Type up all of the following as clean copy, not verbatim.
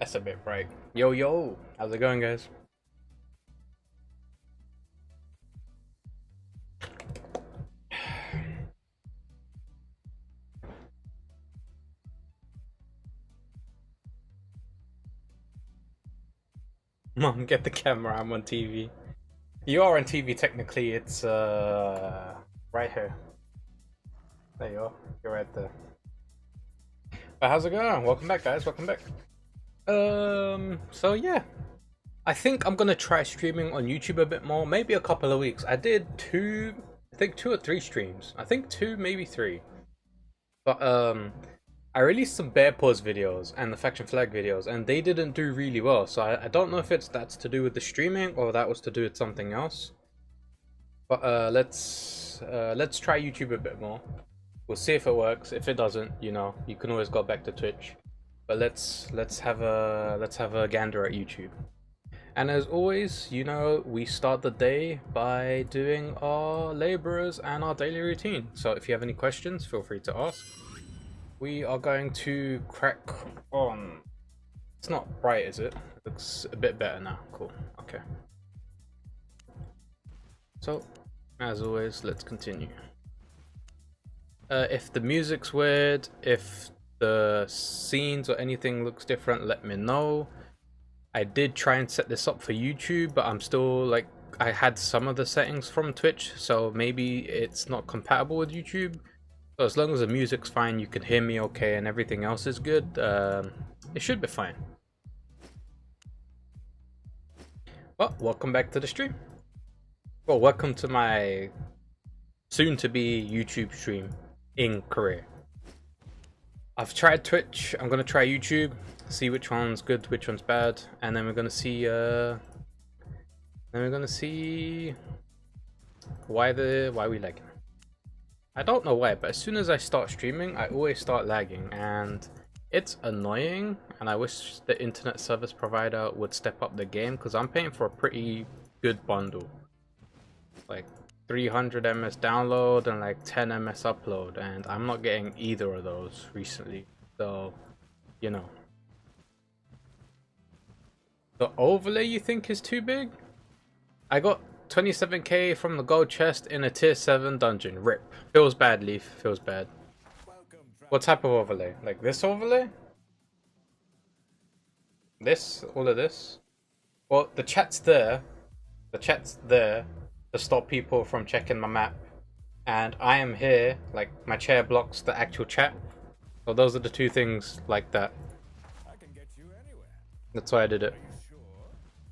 That's a bit bright. Yo, yo. How's it going, guys? Mom, get the camera. I'm on TV. You are on TV technically. It's right here. There you are. You're right there. But how's it going? Welcome back, guys. Welcome back. So yeah. I think I'm gonna try streaming on YouTube a bit more. Maybe a couple of weeks. I did two or three streams. I think two, maybe three. But I released some bear pause videos and the faction flag videos, and they didn't do really well. So I don't know if that's to do with the streaming or that was to do with something else. But let's try YouTube a bit more. We'll see if it works. If it doesn't, you know, you can always go back to Twitch. But let's have a gander at YouTube. And as always, you know, we start the day by doing our laborers and our daily routine. So if you have any questions, feel free to ask. We are going to crack on. It's not bright, is it? It looks a bit better now. Cool. Okay. So, as always, let's continue. If the music's weird, if the scenes or anything looks different, let me know. I did try and set this up for YouTube, but I'm still like, I had some of the settings from Twitch, so maybe it's not compatible with YouTube. So as long as the music's fine, you can hear me okay, and everything else is good, it should be fine. Well, welcome back to the stream. Well, welcome to my soon-to-be YouTube stream in Korea. I've tried Twitch, I'm gonna try YouTube, see which one's good, which one's bad, and then we're gonna see why we lagging. I don't know why, but as soon as I start streaming, I always start lagging, and it's annoying. And I wish the internet service provider would step up the game, because I'm paying for a pretty good bundle, like 300 ms download and like 10 ms upload, and I'm not getting either of those recently. So, you know. The overlay you think is too big? I got 27k from the gold chest in a tier 7 dungeon. RIP. Feels bad, Leaf. Feels bad. What type of overlay? Like this overlay? This? All of this? Well, the chat's there. The chat's there to stop people from checking my map. And I am here, like my chair blocks the actual chat. So those are the two things like that. That's why I did it.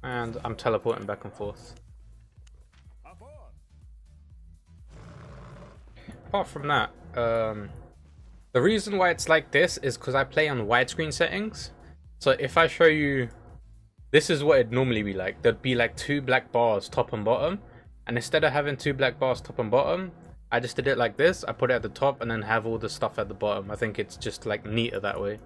And I'm teleporting back and forth. Apart from that, the reason why it's like this is because I play on widescreen settings. So if I show you, this is what it'd normally be like. There'd be like two black bars top and bottom, and instead of having two black bars top and bottom, I just did it like this. I put it at the top and then have all the stuff at the bottom. I think it's just like neater that way.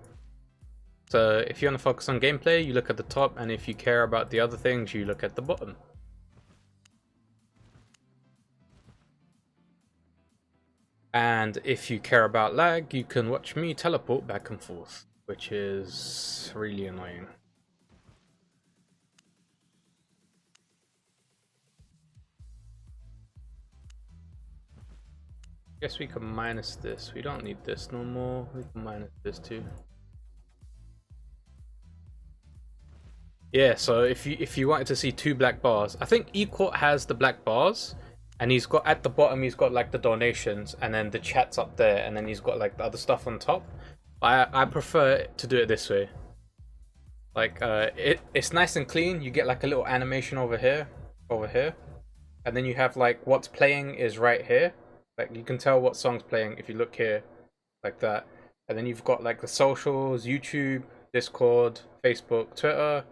So if you want to focus on gameplay, you look at the top, and if you care about the other things, you look at the bottom. And if you care about lag, you can watch me teleport back and forth, which is really annoying. Guess we can minus this. We don't need this no more. We can minus this too. Yeah, so if you wanted to see two black bars, I think Equort has the black bars, and he's got at the bottom, he's got like the donations, and then the chat's up there, and then he's got like the other stuff on top. I prefer to do it this way. Like it's nice and clean. You get like a little animation over here, and then you have like what's playing is right here. Like you can tell what song's playing if you look here, like that. And then you've got like the socials, YouTube, Discord, Facebook, Twitter.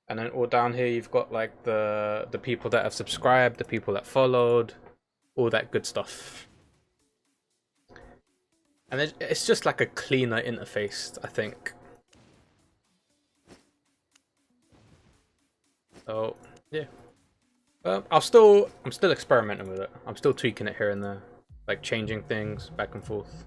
And then all down here you've got like the people that have subscribed, the people that followed, all that good stuff. And it's just like a cleaner interface, I think. So yeah, I'm still experimenting with it. I'm still tweaking it here and there, like changing things back and forth.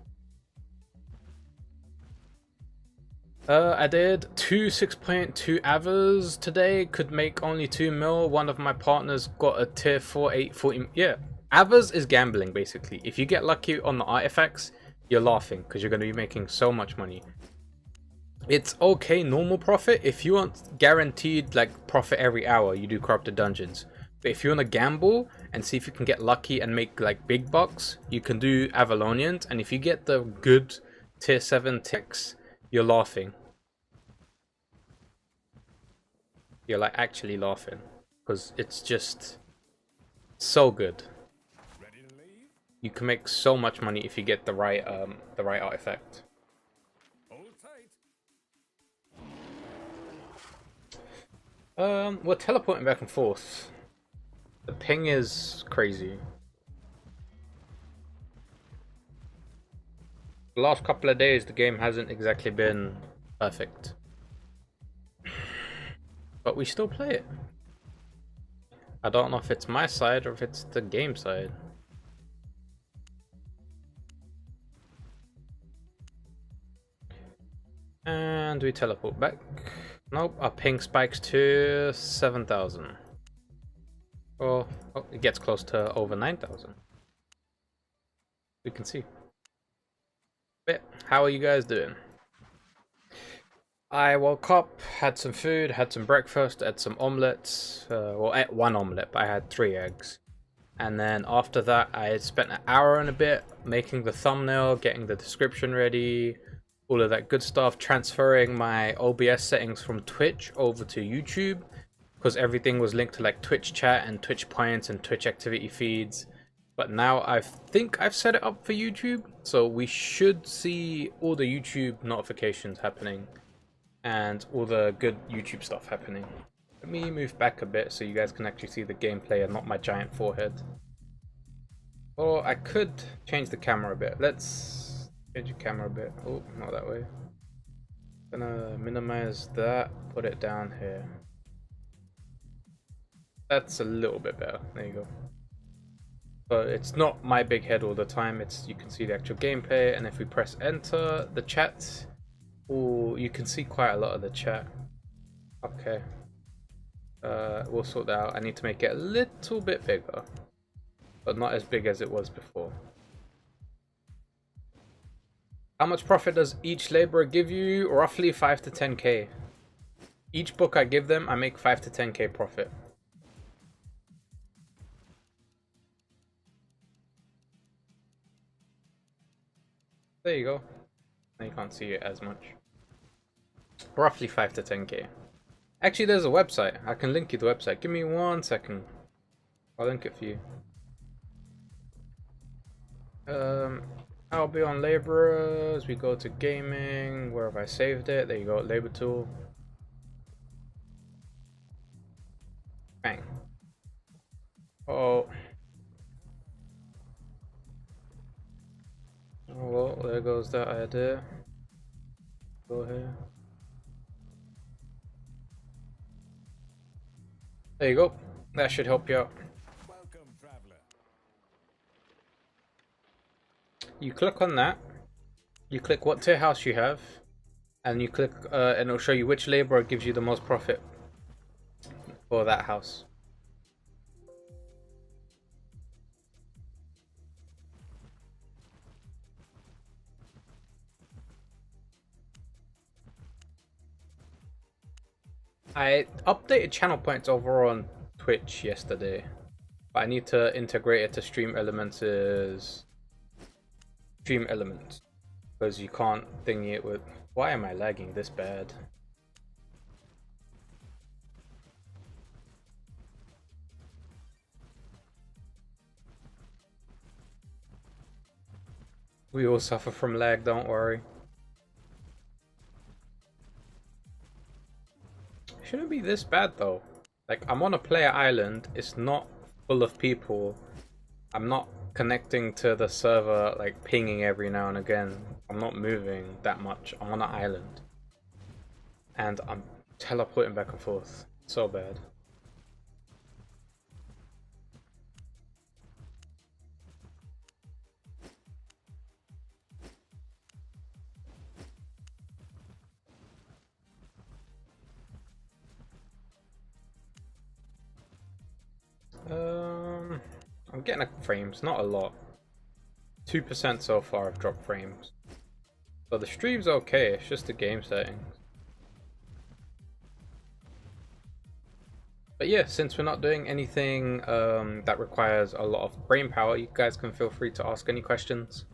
I did two 6.2 Avers today. Could make only 2 mil. One of my partners got a tier 4 840. Yeah, Avers is gambling basically. If you get lucky on the artifacts, you're laughing because you're going to be making so much money. It's okay normal profit if you want guaranteed like profit every hour. You do corrupted dungeons. But if you want to gamble and see if you can get lucky and make like big bucks, you can do Avalonians. And if you get the good tier 7 ticks, you're laughing. You're like actually laughing because it's just so good. You can make so much money if you get the right artifact. We're teleporting back and forth. The ping is crazy. The last couple of days, the game hasn't exactly been perfect. But we still play it. I don't know if it's my side or if it's the game side. And we teleport back. Nope, our ping spikes to 7,000. Oh, it gets close to over 9,000. We can see. But how are you guys doing? I woke up, had some food, had some breakfast, had some omelets. Well, I ate 1 omelet, but I had 3 eggs. And then after that, I spent an hour and a bit making the thumbnail, getting the description ready, all of that good stuff, transferring my OBS settings from Twitch over to YouTube, because everything was linked to like Twitch chat and Twitch points and Twitch activity feeds. But now I think I've set it up for YouTube, so we should see all the YouTube notifications happening and all the good YouTube stuff happening. Let me move back a bit so you guys can actually see the gameplay and not my giant forehead. Or I could change the camera a bit. Let's change the camera a bit. Oh, not that way. Gonna minimize that, put it down here. That's a little bit better. There you go. But it's not my big head all the time. It's, you can see the actual gameplay, and if we press enter, the chat, oh, you can see quite a lot of the chat. Okay. We'll sort that out. I need to make it a little bit bigger, but not as big as it was before. How much profit does each laborer give you? Roughly 5 to 10k. Each book I give them, I make 5 to 10k profit. There you go. Now you can't see it as much. Roughly 5 to 10k. Actually, there's a website. I can link you the website. Give me 1 second. I'll link it for you. Albion laborers. We go to gaming. Where have I saved it? There you go. Labor tool. Bang. Oh. Oh well, there goes that idea. Go here. There you go. That should help you out. Welcome, traveler. You click on that. You click what tier house you have, and you click, and it'll show you which laborer gives you the most profit for that house. I updated channel points over on Twitch yesterday, but I need to integrate it to Stream Elements' Stream Elements, because you can't thingy it with. Why am I lagging this bad? We all suffer from lag, don't worry. Shouldn't be this bad though. Like, I'm on a player island, it's not full of people. I'm not connecting to the server, like pinging every now and again. I'm not moving that much. I'm on an island. And I'm teleporting back and forth. So bad. getting frames, not a lot. 2% so far have dropped frames. So the stream's okay, it's just the game settings. But yeah, since we're not doing anything that requires a lot of brain power, you guys can feel free to ask any questions.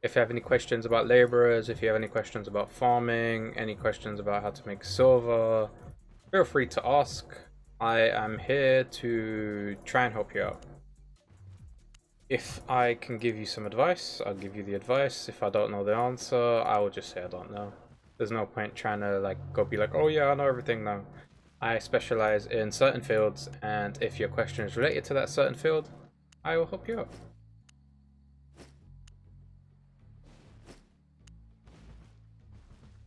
If you have any questions about laborers, if you have any questions about farming, any questions about how to make silver, feel free to ask. I am here to try and help you out. If I can give you some advice, I'll give you the advice. If I don't know the answer, I will just say I don't know. There's no point trying to like go be like, oh yeah, I know everything now. I specialize in certain fields, and if your question is related to that certain field, I will help you out.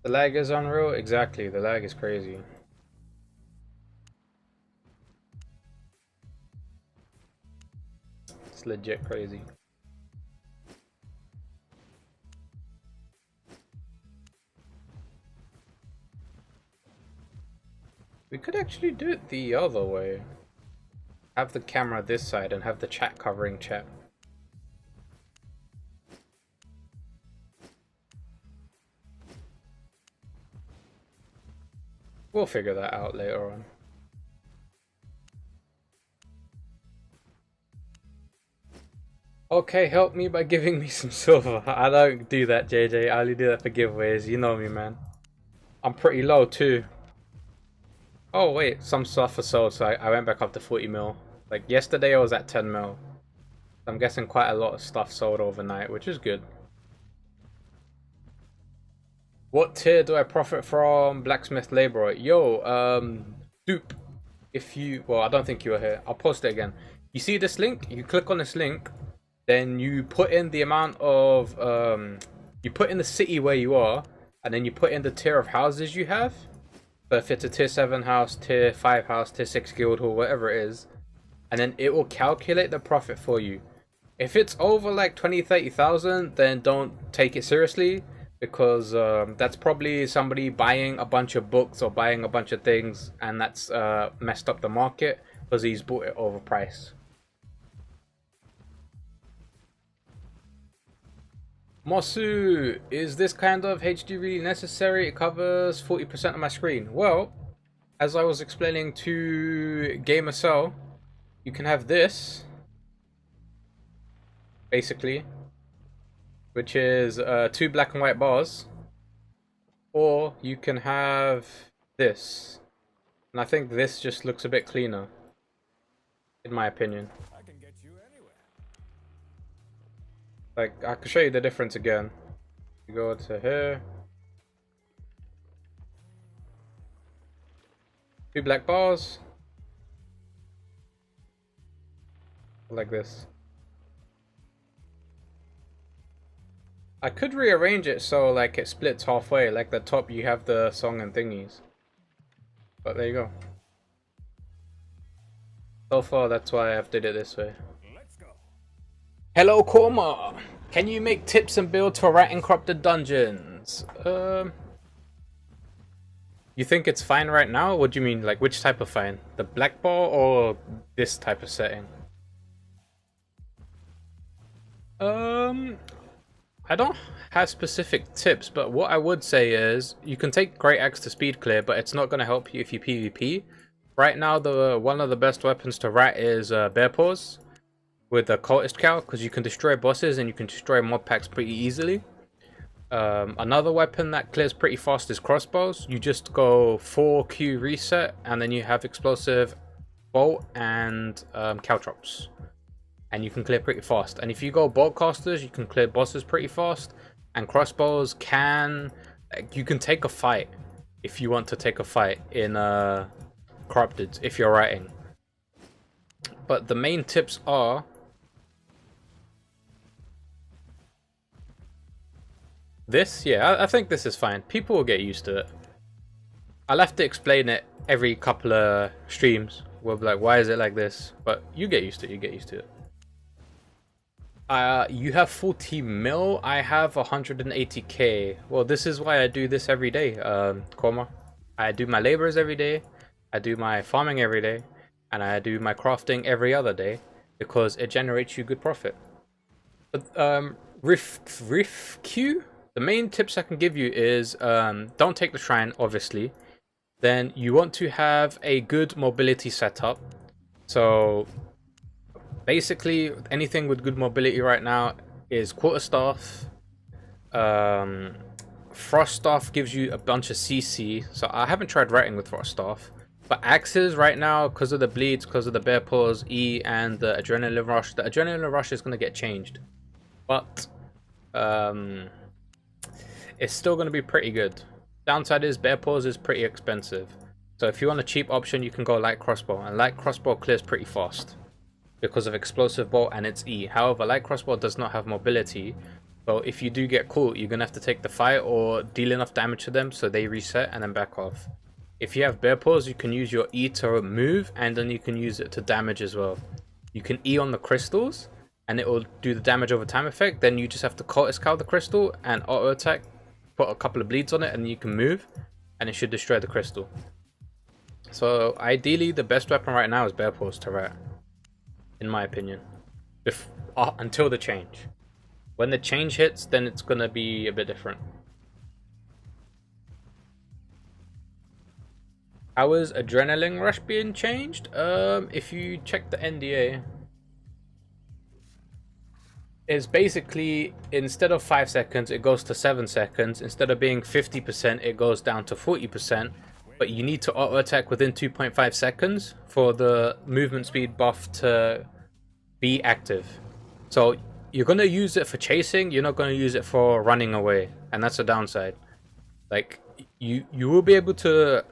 The lag is unreal? Exactly, the lag is crazy. It's legit crazy. We could actually do it the other way. Have the camera this side and have the chat covering chat. We'll figure that out later on. Okay, help me by giving me some silver. I don't do that, JJ. I only do that for giveaways. You know me, man. I'm pretty low too. Oh wait, some stuff was sold, so I went back up to 40 mil. Like yesterday I was at 10 mil. I'm guessing quite a lot of stuff sold overnight, which is good. What tier do I profit from? Blacksmith laborer. Yo, Dupe. If you, well, I don't think you were here. I'll post it again. You see this link? You click on this link, then you put in the amount of, you put in the city where you are, and then you put in the tier of houses you have. So if it's a tier 7 house, tier 5 house, tier 6 guild hall, whatever it is, and then it will calculate the profit for you. If it's over like 20,000-30,000, then don't take it seriously, because that's probably somebody buying a bunch of books or buying a bunch of things, and that's messed up the market because he's bought it overpriced. Mosu, is this kind of HD really necessary? It covers 40% of my screen. Well, as I was explaining to GamerCell, you can have this, basically, which is 2 black and white bars, or you can have this, and I think this just looks a bit cleaner, in my opinion. I can get you anywhere. Like, I can show you the difference again. You go to here, 2 black bars, like this. I could rearrange it so like it splits halfway, like the top you have the song and thingies. But there you go. So far that's why I've did it this way. Let's go. Hello Korma! Can you make tips and builds for writing corrupted dungeons? You think it's fine right now? What do you mean? Like which type of fine? The black bar or this type of setting? I don't have specific tips, but what I would say is you can take Great Axe to speed clear, but it's not going to help you if you PvP. Right now, one of the best weapons to rat is Bear Paws with the Cultist Cow, because you can destroy bosses and you can destroy mob packs pretty easily. Another weapon that clears pretty fast is crossbows. You just go 4Q reset, and then you have explosive bolt and caltrops. And you can clear pretty fast. And if you go bolt casters, you can clear bosses pretty fast. And crossbows can, like, you can take a fight if you want to take a fight in corrupted if you're writing. But the main tips are this. Yeah, I think this is fine. People will get used to it. I'll have to explain it every couple of streams. We'll be like, why is it like this? But you get used to it. You get used to it. You have 40 mil, I have 180k. Well, this is why I do this every day, Korma. I do my laborers every day, I do my farming every day, and I do my crafting every other day. because it generates you good profit. But Riff Q, the main tips I can give you is don't take the shrine, obviously. Then you want to have a good mobility setup. So basically, anything with good mobility right now is quarterstaff. Froststaff gives you a bunch of CC. So I haven't tried writing with Froststaff. But axes right now, because of the bleeds, because of the bear paws, E, and the adrenaline rush. The adrenaline rush is going to get changed. But it's still going to be pretty good. Downside is bear paws is pretty expensive. So if you want a cheap option, you can go light crossbow. And light crossbow clears pretty fast because of explosive bolt and its E. However, light crossbow does not have mobility. So if you do get caught, you're going to have to take the fight or deal enough damage to them so they reset and then back off. If you have bear paws, you can use your E to move, and then you can use it to damage as well. You can E on the crystals, and it will do the damage over time effect. Then you just have to cultist cow the crystal and auto attack, put a couple of bleeds on it, and you can move, and it should destroy the crystal. So ideally, the best weapon right now is bear paws to rat, in my opinion. Until the change. When the change hits, then it's gonna be a bit different. How is adrenaline rush being changed? If you check the NDA, it's basically instead of 5 seconds, it goes to 7 seconds. Instead of being 50%, it goes down to 40%. But you need to auto attack within 2.5 seconds for the movement speed buff to be active. So you're gonna use it for chasing. You're not gonna use it for running away, and that's a downside. Like you will be able to.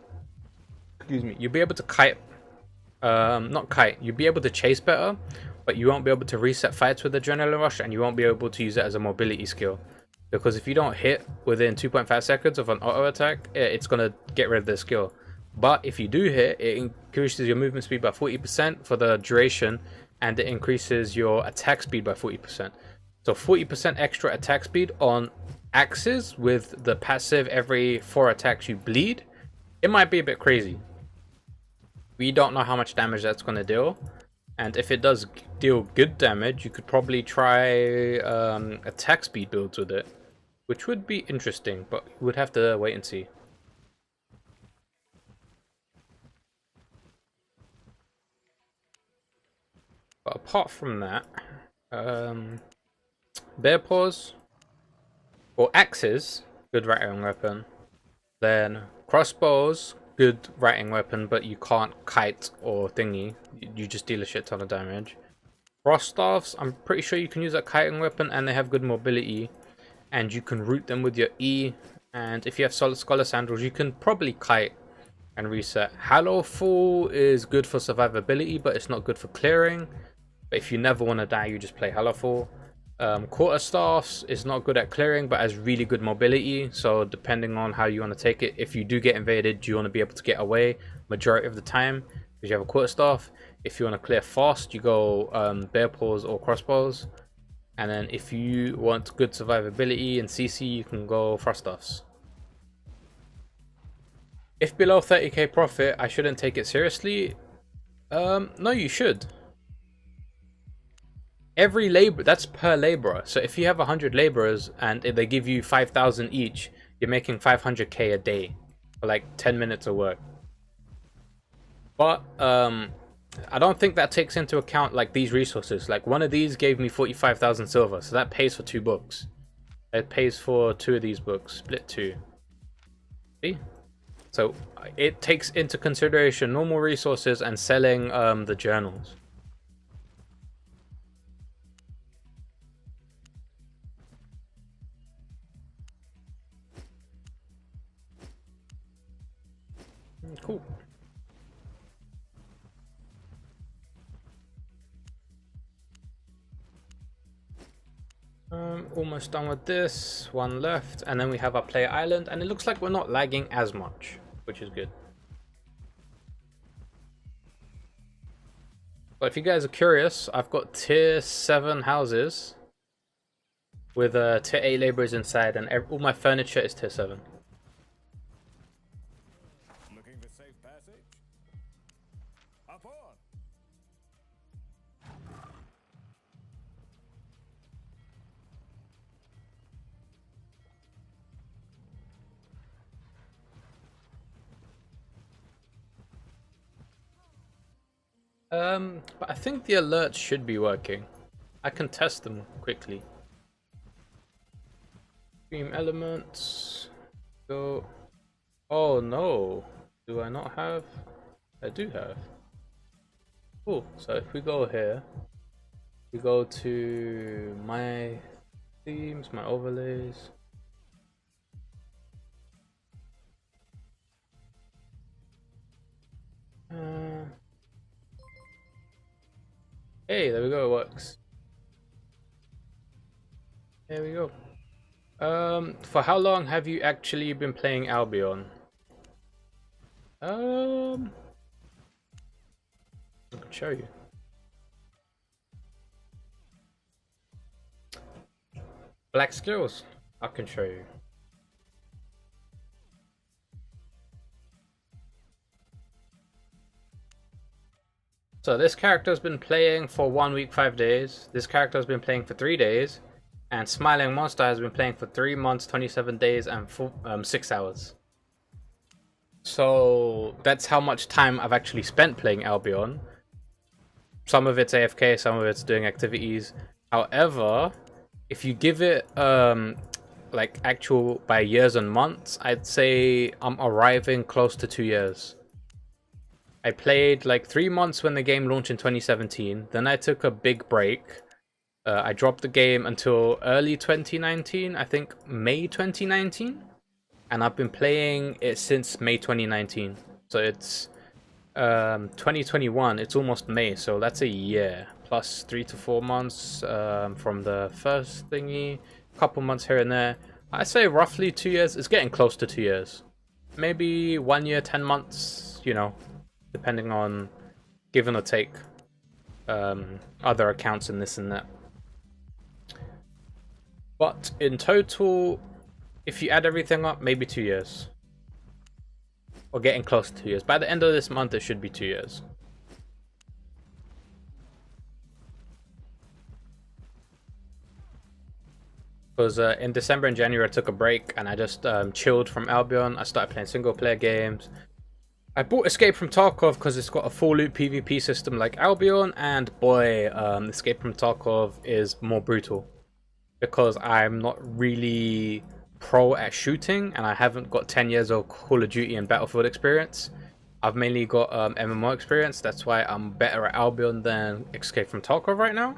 Excuse me, you'll be able to kite, not kite, you'll be able to chase better, but you won't be able to reset fights with Adrenaline Rush, and you won't be able to use it as a mobility skill. Because if you don't hit within 2.5 seconds of an auto attack, it's going to get rid of the skill. But if you do hit, it increases your movement speed by 40% for the duration, and it increases your attack speed by 40%. So 40% extra attack speed on axes with the passive every 4 attacks you bleed, it might be a bit crazy. We don't know how much damage that's going to deal, and if it does deal good damage, you could probably try attack speed builds with it, which would be interesting, but we'd have to wait and see. But apart from that, bear paws or axes, good rattling weapon. Then crossbows, good writing weapon, but you can't kite or thingy. You just deal a shit ton of damage. Frost staffs, I'm pretty sure you can use that kiting weapon, and they have good mobility, and you can root them with your E. And if you have solid scholar sandals, you can probably kite and reset. Hallow Fall is good for survivability, but it's not good for clearing. But if you never want to die, you just play Hallow Fall. Quarterstaffs is not good at clearing, but has really good mobility. So depending on how you want to take it, if you do get invaded, you want to be able to get away majority of the time because you have a quarterstaff. If you want to clear fast, you go bear paws or crossbows. And then if you want good survivability and CC, you can go froststaffs. If below 30k profit, I shouldn't take it seriously. No, you should. Every labor, that's per laborer. So if you have 100 laborers and if they give you 5,000 each, you're making 500k a day for like 10 minutes of work. But I don't think that takes into account like these resources. Like one of these gave me 45,000 silver, so that pays for 2 books. It pays for 2 of these books, split 2. See? So it takes into consideration normal resources and selling the journals. Cool. Almost done with this. One left, and then we have our player island, and it looks like we're not lagging as much, which is good. But if you guys are curious, I've got tier 7 houses with tier 8 laborers inside, and all my furniture is tier 7. Looking for safe passage? Up on! But I think the alerts should be working. I can test them quickly. Stream elements. Go. Oh no. Do I not have? I do have. Cool. So if we go here, we go to my themes, my overlays. Hey, there we go. It works. There we go. For how long have you actually been playing Albion? I can show you. Black skills. I can show you. So this character has been playing for 1 week, 5 days. This character has been playing for 3 days. And Smilinmonster has been playing for 3 months, 27 days, and 6 hours. So that's how much time I've actually spent playing Albion. Some of it's AFK, some of it's doing activities. However, if you give it like actual by years and months, I'd say I'm arriving close to 2 years. I played like 3 months when the game launched in 2017. Then I took a big break. I dropped the game until early 2019, I think May 2019. And I've been playing it since May 2019. So it's 2021, it's almost May, so that's a year. Plus 3 to 4 months from the first thingy, couple months here and there. I'd say roughly 2 years, it's getting close to 2 years. Maybe 1 year, 10 months, you know, depending on give or take other accounts and this and that. But in total, if you add everything up, maybe 2 years. Or getting close to 2 years. By the end of this month, it should be 2 years. Because in December and January, I took a break and I just chilled from Albion. I started playing single player games. I bought Escape from Tarkov because it's got a full loop PvP system like Albion. And boy, Escape from Tarkov is more brutal. Because I'm not really pro at shooting and I haven't got 10 years of Call of Duty and Battlefield experience. I've mainly got MMO experience. That's why I'm better at Albion than Escape from Tarkov right now.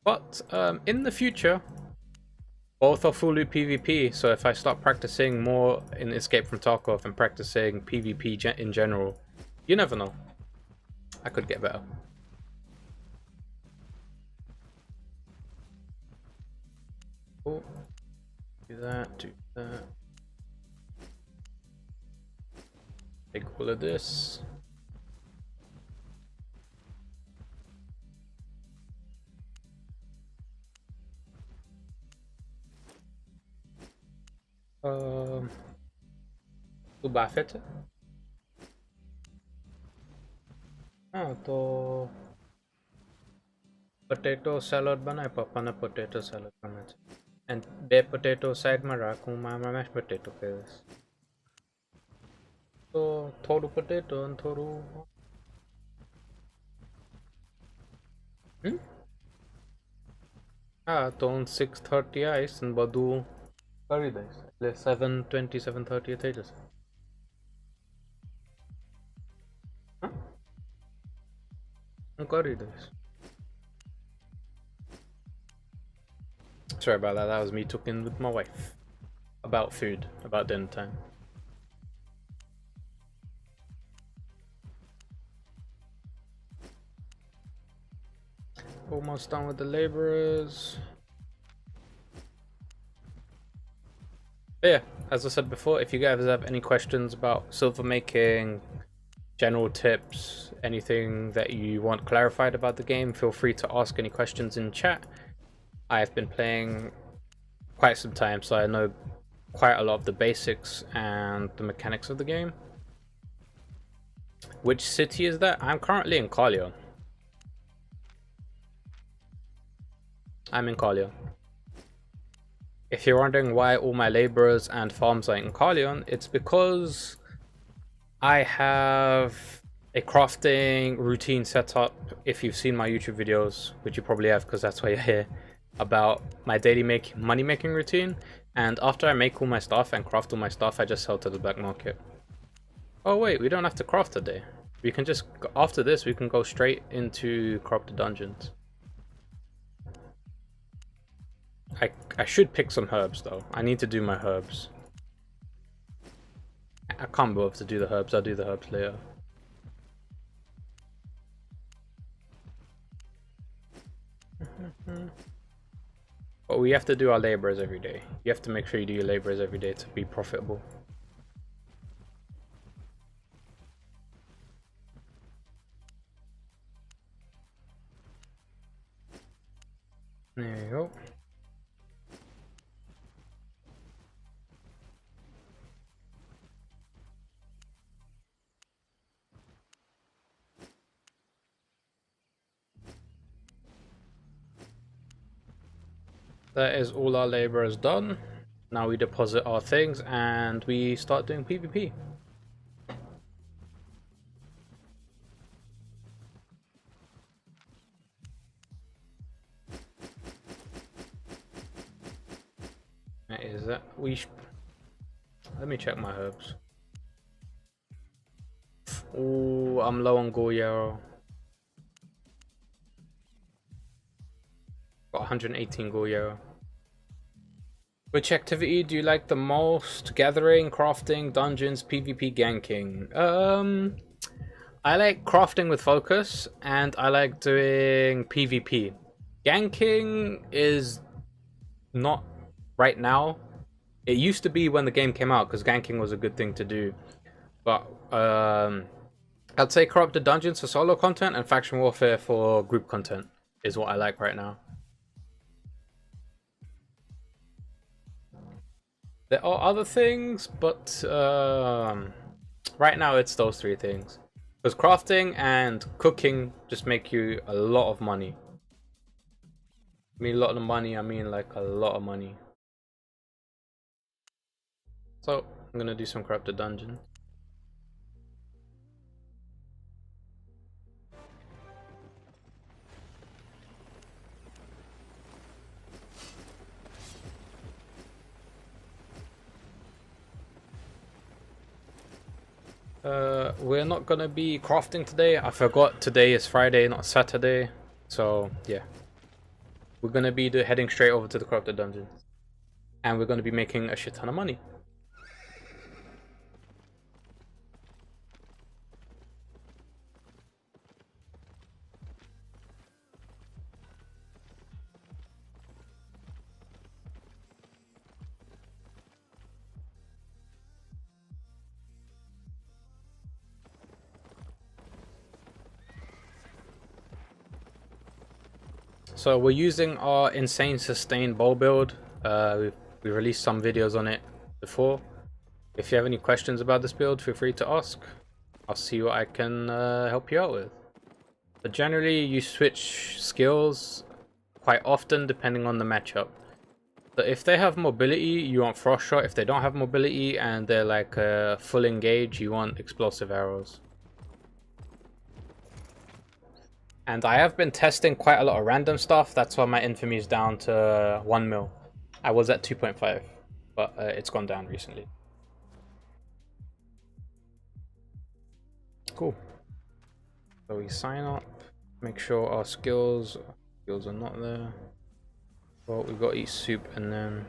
But in the future, both are full loop PvP. So if I start practicing more in Escape from Tarkov and practicing PvP in general, you never know. I could get better. Cool. Do that, do that. Take all of this. तू Buffett है? हाँ तो potato salad बनाए पापा ने potato salad बनाए and the potato side में रखूँ मामा mashed potato पे तो थोड़ू potato and थोड़ू हाँ तो 6:30 ice and બધું કરી દઈશ એટલે 7:20 7:30 થઈ જશે હા હું કરી દઈશ. Sorry about that. That was me talking with my wife about food, about dinner time. Almost done with the laborers. But yeah, as I said before, if you guys have any questions about silver making, general tips, anything that you want clarified about the game, feel free to ask any questions in chat. I've been playing quite some time, so I know quite a lot of the basics and the mechanics of the game. Which city is that? I'm currently in Carlion. I'm in Carlion. If you're wondering why all my laborers and farms are in Carlion, it's because I have a crafting routine setup, if you've seen my YouTube videos, which you probably have because that's why you're here, about my daily money making routine. And after I make all my stuff and craft all my stuff, I just sell to the black market. Oh wait, we don't have to craft today. We can just, after this, we can go straight into corrupted dungeons. I should pick some herbs though. I need to do my herbs. I can't bother to do the herbs. I'll do the herbs later. But we have to do our laborers every day. You have to make sure you do your laborers every day to be profitable. There you go. That is all our laborers done. Now we deposit our things and we start doing PvP. That is that. Let me check my herbs. Oh, I'm low on Gore Yarrow. Got 118 Gore Yarrow. Which activity do you like the most? Gathering, crafting, dungeons, PvP, ganking? I like crafting with focus, and I like doing PvP. Ganking is not right now. It used to be when the game came out, because ganking was a good thing to do. But I'd say corrupted dungeons for solo content and faction warfare for group content is what I like right now. There are other things, but right now it's those three things. Because crafting and cooking just make you a lot of money. I mean a lot of money, I mean like a lot of money. So, I'm gonna do some corrupted dungeons. We're not gonna be crafting today. I forgot today is Friday, not Saturday. So yeah, we're gonna be heading straight over to the corrupted dungeon, and we're gonna be making a shit ton of money. So we're using our insane sustain bow build. We released some videos on it before. If you have any questions about this build, feel free to ask. I'll see what I can help you out with. But generally, you switch skills quite often depending on the matchup. So if they have mobility, you want frost shot. If they don't have mobility and they're like full engage, you want explosive arrows. And I have been testing quite a lot of random stuff. That's why my infamy is down to 1 mil. I was at 2.5, but it's gone down recently. Cool. So we sign up, make sure our skills are not there. Well, we've got to eat soup and then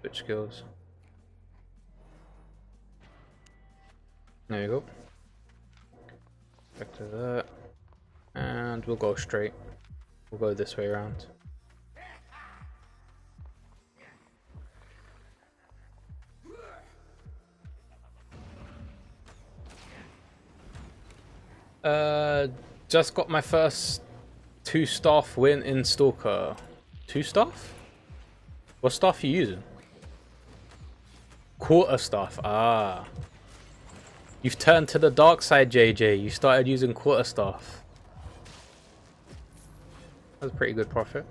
switch skills. There you go. Back to that. And we'll go straight. We'll go this way around. Just got my first 2-staff win in Stalker. 2-staff? What staff are you using? Quarterstaff. Ah. You've turned to the dark side, JJ. You started using quarterstaff. That's a pretty good profit.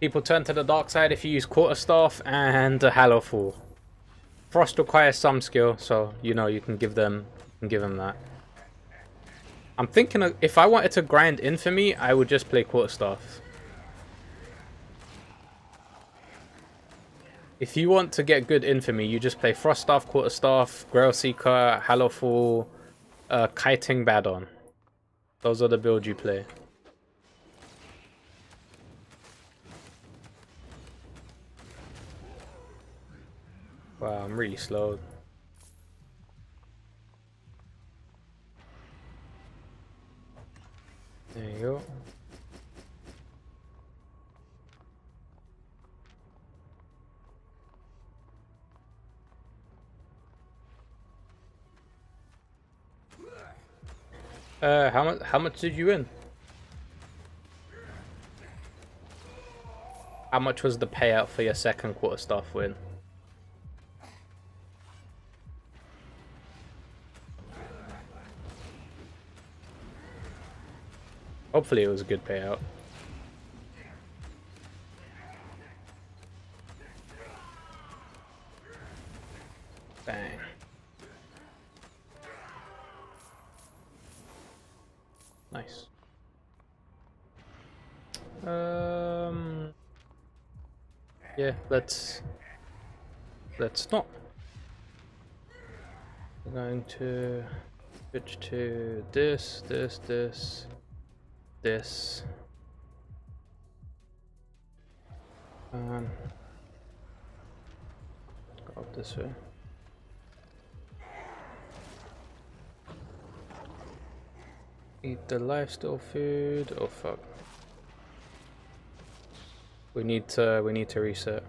People turn to the dark side if you use quarterstaff and a Hallowfall. Frost requires some skill, so you know you can give them that. I'm thinking of, if I wanted to grind infamy, I would just play quarterstaff. If you want to get good infamy, you just play Froststaff, Quarterstaff, Grailseeker, Hallowfall, Kiting Badon. Those are the builds you play. Wow, I'm really slow. There you go. How much did you win? How much was the payout for your second quarterstaff win? Hopefully it was a good payout. Bang. Nice. Yeah, let's not. We're going to switch to this. Go up this way. Eat the lifesteal food. Oh fuck. We need to reset.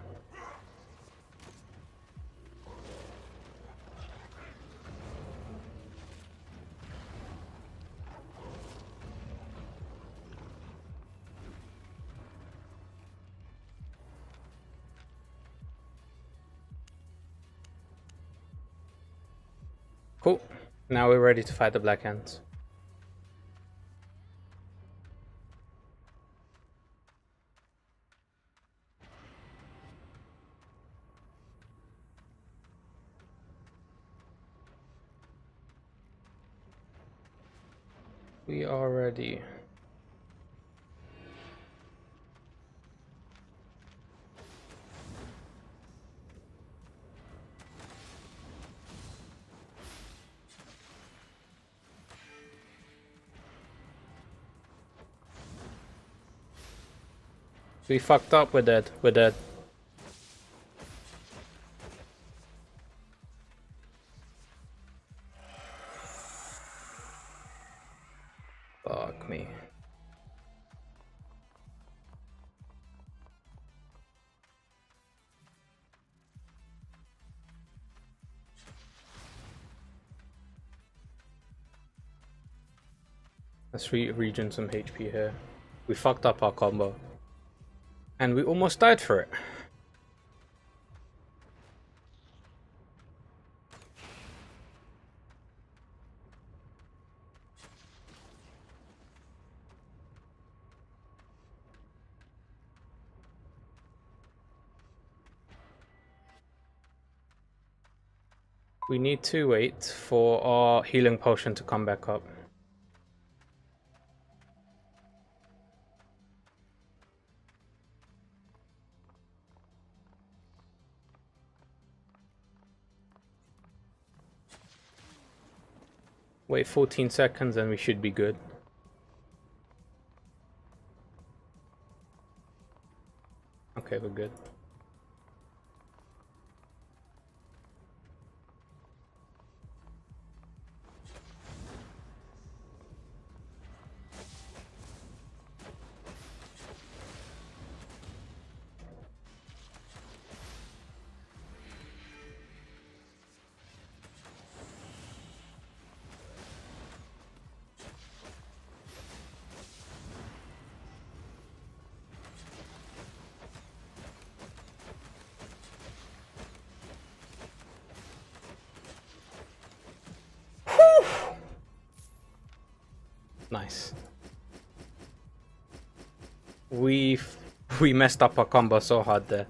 Cool. Now we're ready to fight the Black Ants. We are ready. We fucked up with that. Fuck me. Let's regen some HP here. We fucked up our combo. And we almost died for it. We need to wait for our healing potion to come back up. Wait 14 seconds and we should be good. Okay, we're good. Nice. We messed up our combo so hard there.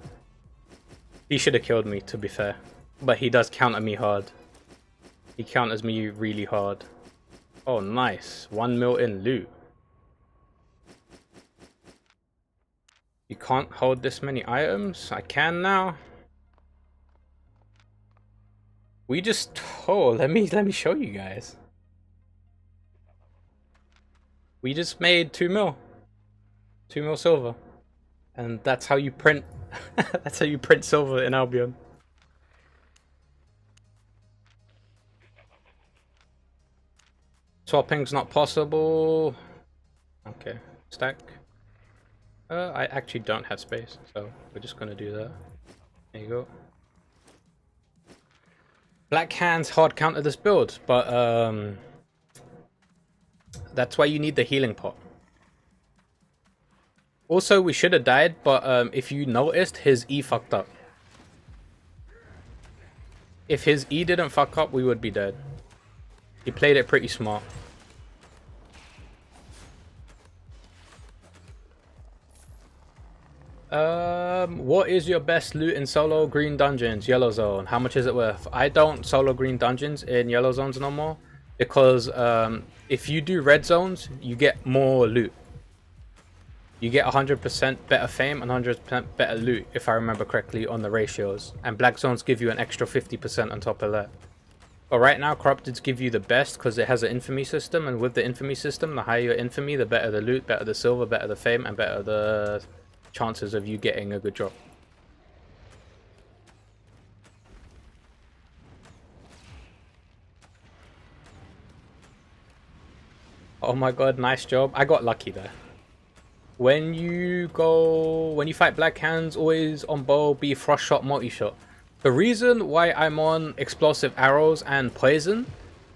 He should have killed me, to be fair. But he does counter me hard. He counters me really hard. Oh, nice. 1 mil in loot. You can't hold this many items. I can now. We just... Oh, let me show you guys. We just made 2 mil. 2 mil silver. And that's how you print... that's how you print silver in Albion. Swapping's not possible. Okay, stack. I actually don't have space, so we're just gonna do that. There you go. Black hands hard counter this build, but that's why you need the healing pot. Also, we should have died, but if you noticed, his E fucked up. If his E didn't fuck up, we would be dead. He played it pretty smart. What is your best loot in solo green dungeons? Yellow zone. How much is it worth? I don't solo green dungeons in yellow zones no more because if you do red zones, you get more loot. You get 100% better fame and 100% better loot, if I remember correctly, on the ratios. And black zones give you an extra 50% on top of that. But right now, Corrupteds give you the best because it has an infamy system. And with the infamy system, the higher your infamy, the better the loot, better the silver, better the fame, and better the chances of you getting a good drop. Oh my god, nice job. I got lucky there. When you fight black hands, always on bow, be frost shot, multi-shot. The reason why I'm on explosive arrows and poison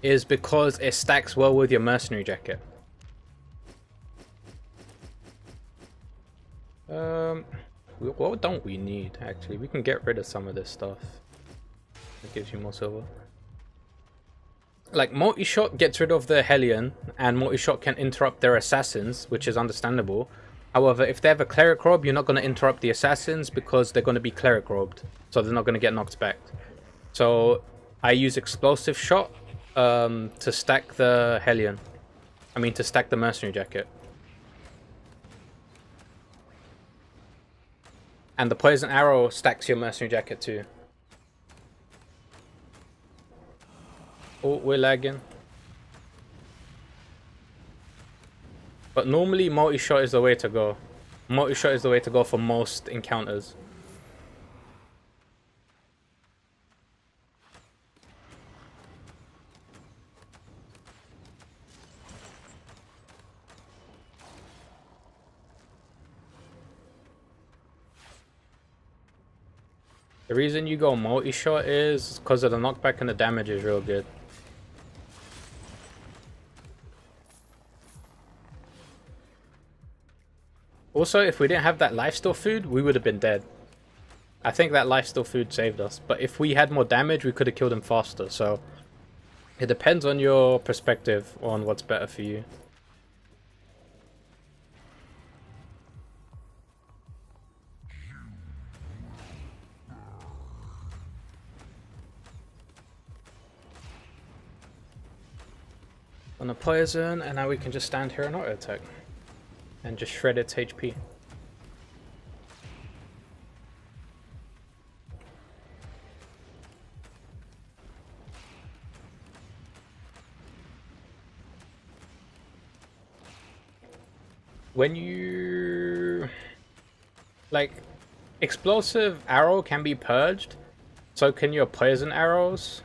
is because it stacks well with your mercenary jacket. What don't we need, actually? We can get rid of some of this stuff. It gives you more silver. Like, multi-shot gets rid of the Hellion, and multi-shot can interrupt their assassins, which is understandable. However, if they have a cleric robe, you're not going to interrupt the assassins because they're going to be cleric robed. So they're not going to get knocked back. So I use explosive shot to stack the Hellion. I mean, to stack the mercenary jacket. And the poison arrow stacks your mercenary jacket too. Oh, we're lagging. But normally multi-shot is the way to go. Multi-shot is the way to go for most encounters. The reason you go multi-shot is because of the knockback and the damage is real good. Also, if we didn't have that lifesteal food, we would have been dead. I think that lifesteal food saved us. But if we had more damage, we could have killed him faster. So it depends on your perspective on what's better for you. On a poison, and now we can just stand here and auto attack. And just shred its HP. When you... like, explosive arrow can be purged, so can your poison arrows.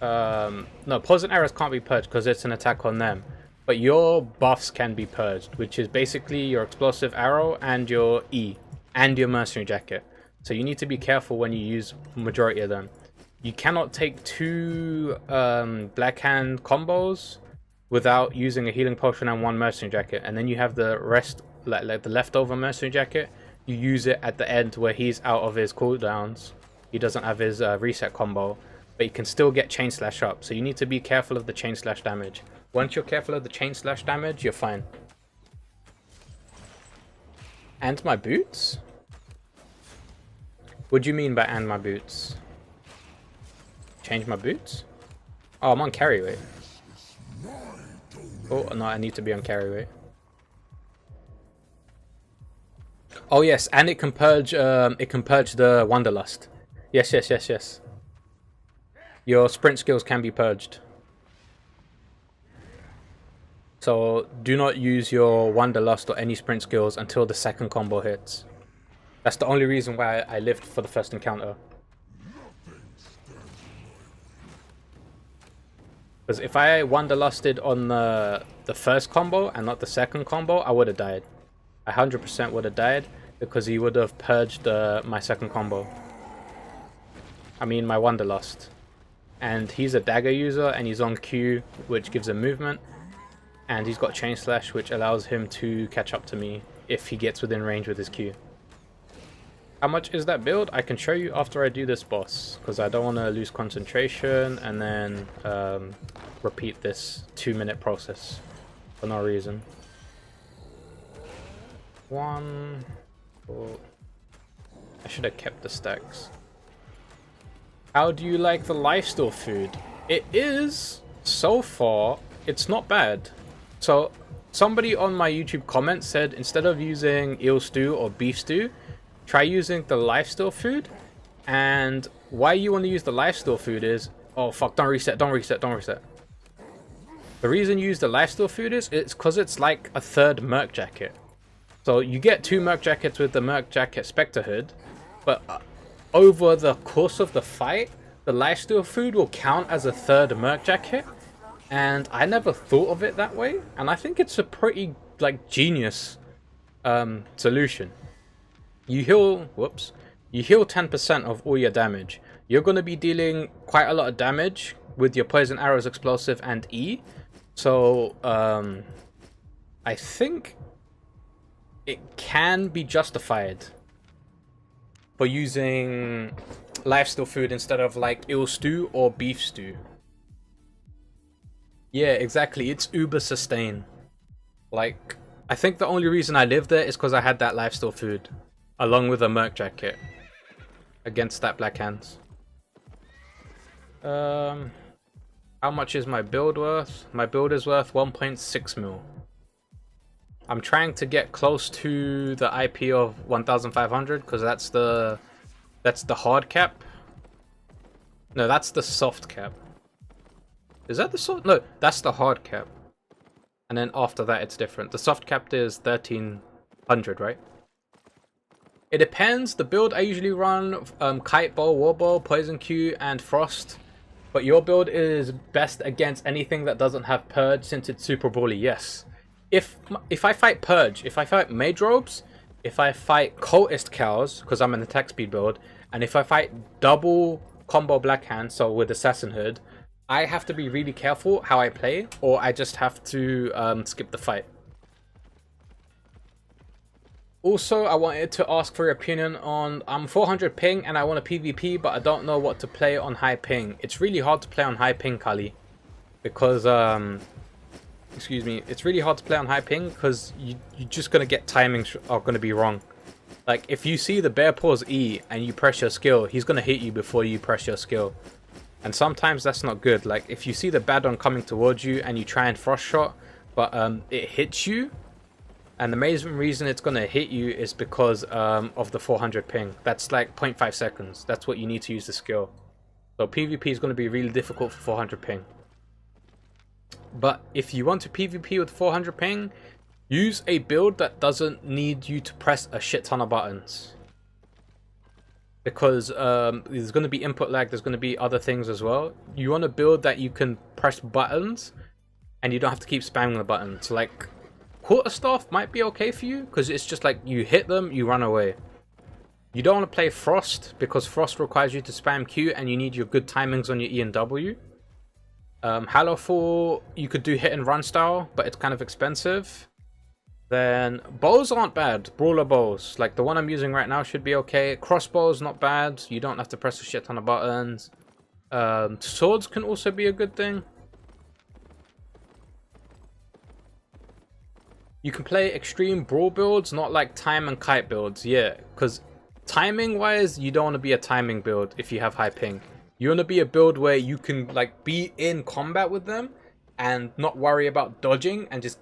No, poison arrows can't be purged because it's an attack on them. But your buffs can be purged, which is basically your explosive arrow and your E and your mercenary jacket. So you need to be careful when you use majority of them. You cannot take two black hand combos without using a healing potion and one mercenary jacket. And then you have the rest, like the leftover mercenary jacket. You use it at the end where he's out of his cooldowns. He doesn't have his reset combo, but you can still get chain slash up. So you need to be careful of the chain slash damage. Once you're careful of the chain slash damage, you're fine. And my boots? What do you mean by and my boots? Change my boots? Oh, I'm on carry weight. Oh no, I need to be on carry weight. Oh yes, and it can purge the Wanderlust. Yes, yes, yes, yes. Your sprint skills can be purged. So do not use your Wanderlust or any sprint skills until the second combo hits. That's the only reason why I lived for the first encounter. Because if I Wanderlusted on the first combo and not the second combo, I would have died. I 100% would have died because he would have purged my second combo. I mean my Wanderlust. And he's a dagger user and he's on Q, which gives him movement. And he's got Chain Slash, which allows him to catch up to me if he gets within range with his Q. How much is that build? I can show you after I do this boss, because I don't want to lose concentration and then repeat this 2-minute process for no reason. 1, 4. I should have kept the stacks. How do you like the lifesteal food? It is, so far, it's not bad. So somebody on my YouTube comment said instead of using eel stew or beef stew, try using the lifesteal food. And why you want to use the lifesteal food is, oh fuck, don't reset, don't reset, don't reset. The reason you use the lifesteal food is it's because it's like a third Merc Jacket. So you get 2 Merc Jackets with the Merc Jacket Spectre Hood, but over the course of the fight, the lifesteal food will count as a third Merc Jacket. And I never thought of it that way, and I think it's a pretty like genius solution. You heal, you heal 10% of all your damage. You're going to be dealing quite a lot of damage with your poison arrows, explosive, and E. So I think it can be justified for using lifesteal food instead of like eel stew or beef stew. Yeah, exactly. It's uber sustain. Like, I think the only reason I lived there is because I had that lifesteal food, along with a Merc Jacket, against that Black Hands. How much is my build worth? My build is worth 1.6 mil. I'm trying to get close to the IP of 1,500 because that's the hard cap. No, that's the soft cap. Is that the soft? No, that's the hard cap. And then after that, it's different. The soft cap is 1,300, right? It depends. The build I usually run, Kite Bow, War Bow, Poison Q, and Frost. But your build is best against anything that doesn't have Purge since it's super brawly, yes. If I fight Purge, if I fight Mage Robes, if I fight Cultist Cows, because I'm an attack speed build, and if I fight double combo Black Hand, so with Assassin Hood, I have to be really careful how I play, or I just have to skip the fight. Also, I wanted to ask for your opinion on, I'm 400 ping and I want a PvP, but I don't know what to play on high ping. It's really hard to play on high ping, Kali, because, excuse me, it's really hard to play on high ping because you're just going to get timings are going to be wrong. Like, if you see the Bear Paws E and you press your skill, he's going to hit you before you press your skill. And sometimes that's not good. Like, if you see the Badon coming towards you and you try and Frost Shot, but it hits you, and the main reason it's going to hit you is because of the 400 ping. That's like 0.5 seconds. That's what you need to use the skill. So PvP is going to be really difficult for 400 ping. But if you want to PvP with 400 ping, use a build that doesn't need you to press a shit ton of buttons. Because there's going to be input lag, there's going to be other things as well. You want a build that you can press buttons and you don't have to keep spamming the buttons. So like, Quarterstaff might be okay for you because it's just like you hit them, you run away. You don't want to play Frost because Frost requires you to spam Q and you need your good timings on your E and W. Hallowfall, you could do hit and run style, but it's kind of expensive. Then bows aren't bad. Brawler bows, like the one I'm using right now, should be okay. Crossbows not bad. You don't have to press a shit ton of buttons. Swords can also be a good thing. You can play extreme brawl builds, not like time and kite builds. Yeah, because timing wise, you don't want to be a timing build if you have high ping. You want to be a build where you can like be in combat with them and not worry about dodging and just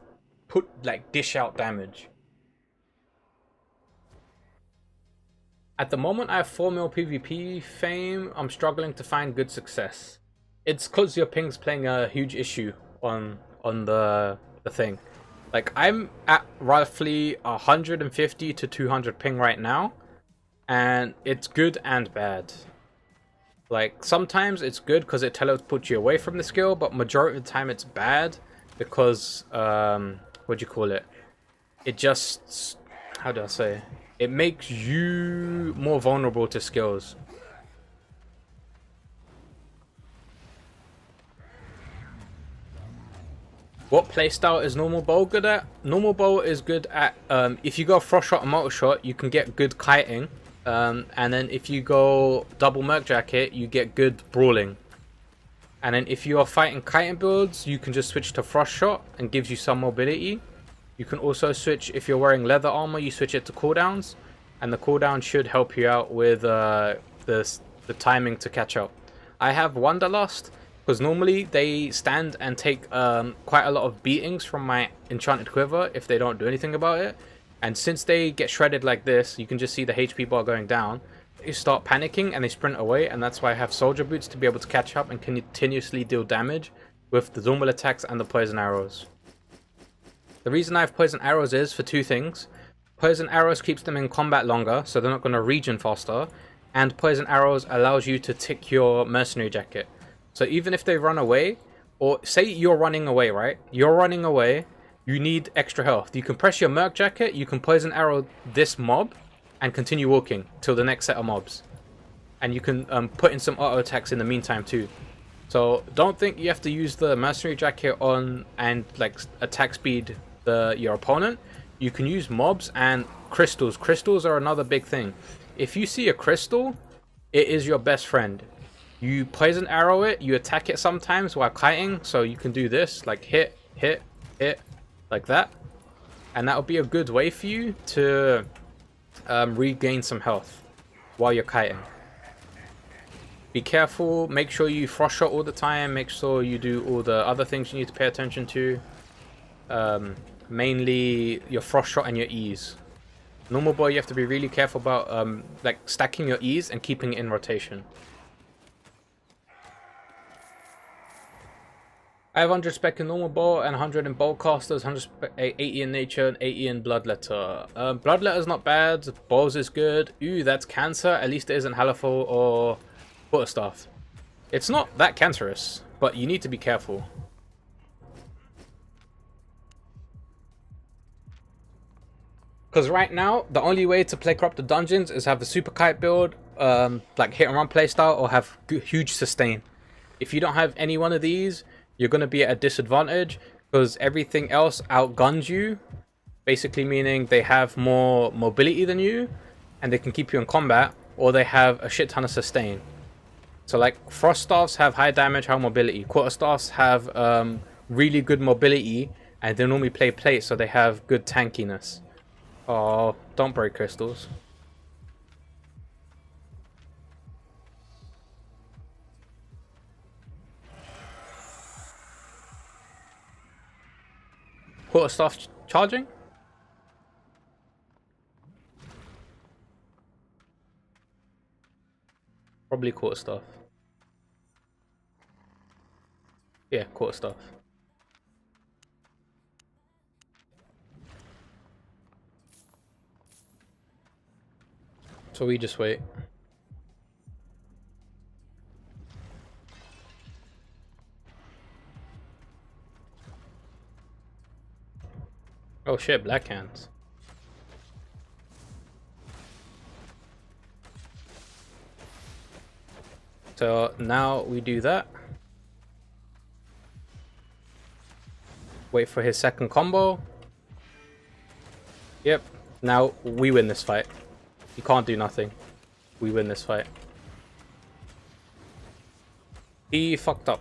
put like dish out damage. At the moment I have 4 mil PvP fame. I'm struggling to find good success. It's because your ping's playing a huge issue on the thing. Like I'm at roughly 150 to 200 ping right now, and it's good and bad. Like sometimes it's good because it teleports you away from the skill, but majority of the time it's bad because what do you call it? It just, how do I say? It makes you more vulnerable to skills. What playstyle is normal bow good at? Normal bow is good at if you go frost shot and multi shot, you can get good kiting. And then if you go double merc jacket, you get good brawling. And then if you are fighting kiting builds, you can just switch to frost shot and gives you some mobility. You can also switch, if you're wearing leather armor, you switch it to cooldowns, and the cooldown should help you out with the timing to catch up. I have Wanderlust because normally they stand and take quite a lot of beatings from my enchanted quiver if they don't do anything about it. And since they get shredded like this, you can just see the HP bar going down. They start panicking and they sprint away, and that's why I have soldier boots to be able to catch up and continuously deal damage with the normal attacks and the poison arrows. The reason I have poison arrows is for two things. Poison arrows keeps them in combat longer, so they're not going to regen faster. And poison arrows allows you to tick your mercenary jacket. So even if they run away, or say you're running away, right? You're running away, you need extra health. You can press your merc jacket, you can poison arrow this mob, and continue walking till the next set of mobs. And you can put in some auto attacks in the meantime too. So don't think you have to use the mercenary jacket on and like attack speed your opponent. You can use mobs and crystals. Crystals are another big thing. If you see a crystal, it is your best friend. You poison arrow it, you attack it sometimes while kiting, so you can do this, like hit, hit, hit, like that. And that will be a good way for you to regain some health while you're kiting. Be careful, make sure you frost shot all the time, make sure you do all the other things you need to pay attention to. Mainly your frost shot and your ease. Normal bow, you have to be really careful about like stacking your ease and keeping it in rotation. I have 100 spec in normal bow and 100 in bowcasters, 80 in nature and 80 in bloodletter. Bloodletter's not bad, bows is good. Ooh, that's cancer. At least it isn't haliful or quarterstaff. It's not that cancerous, but you need to be careful. Because right now, the only way to play Corrupted Dungeons is have a super kite build, like hit and run playstyle, or have huge sustain. If you don't have any one of these, you're going to be at a disadvantage because everything else outguns you. Basically meaning they have more mobility than you and they can keep you in combat, or they have a shit ton of sustain. So like Frost Staffs have high damage, high mobility. Quarterstaffs have really good mobility and they normally play plate, so they have good tankiness. Oh, don't break crystals. Quarterstaff charging? Probably quarterstaff. Yeah, quarterstaff. So we just wait. Oh shit, black hands. So now we do that. Wait for his second combo. Yep, now we win this fight. You can't do nothing. We win this fight. He fucked up.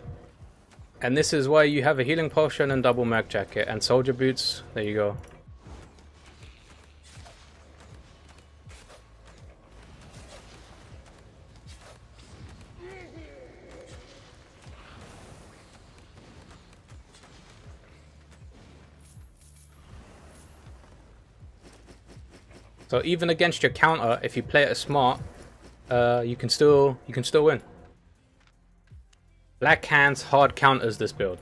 And this is why you have a healing potion and double merc jacket and soldier boots. There you go. So even against your counter, if you play it smart, you can still win. Black hands hard counters this build,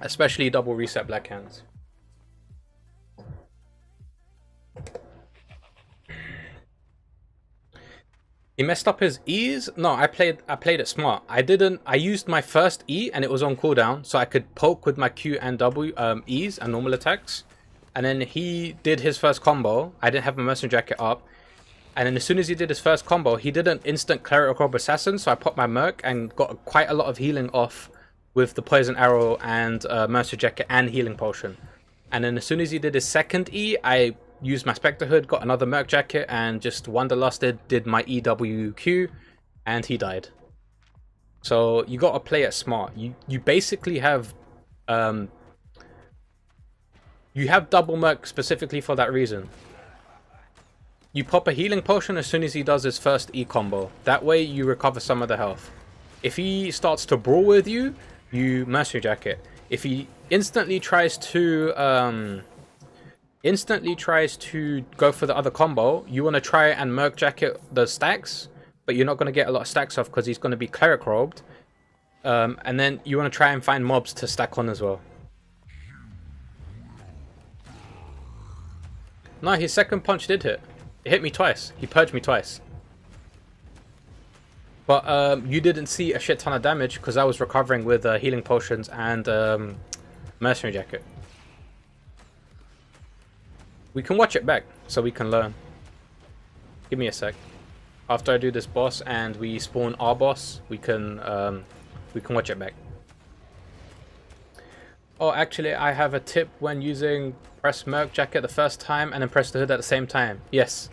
especially double reset black hands. He messed up his E's? No, I played it smart. I used my first E and it was on cooldown, so I could poke with my Q and W E's and normal attacks. And then he did his first combo. I didn't have my mercenary jacket up. And then as soon as he did his first combo, he did an instant clerical assassin, so I popped my merc and got quite a lot of healing off with the poison arrow and mercenary jacket and healing potion. And then as soon as he did his second E, I used my Spectre Hood, got another Merc Jacket, and just Wanderlusted, did my EWQ, and he died. So you gotta play it smart. You basically have you have double Merc specifically for that reason. You pop a healing potion as soon as he does his first E combo. That way you recover some of the health. If he starts to brawl with you, you Mercenary Jacket. If he instantly tries to go for the other combo, you want to try and Merc Jacket the stacks, but you're not going to get a lot of stacks off because he's going to be Cleric Robed. And then you want to try and find mobs to stack on as well. No, his second punch did hit. It hit me twice. He purged me twice. But you didn't see a shit ton of damage because I was recovering with healing potions and Mercenary Jacket. We can watch it back so we can learn. Give me a sec. After I do this boss and we spawn our boss, we can watch it back. Oh, actually, I have a tip when using press Merc Jacket the first time and then press the hood at the same time. Yes,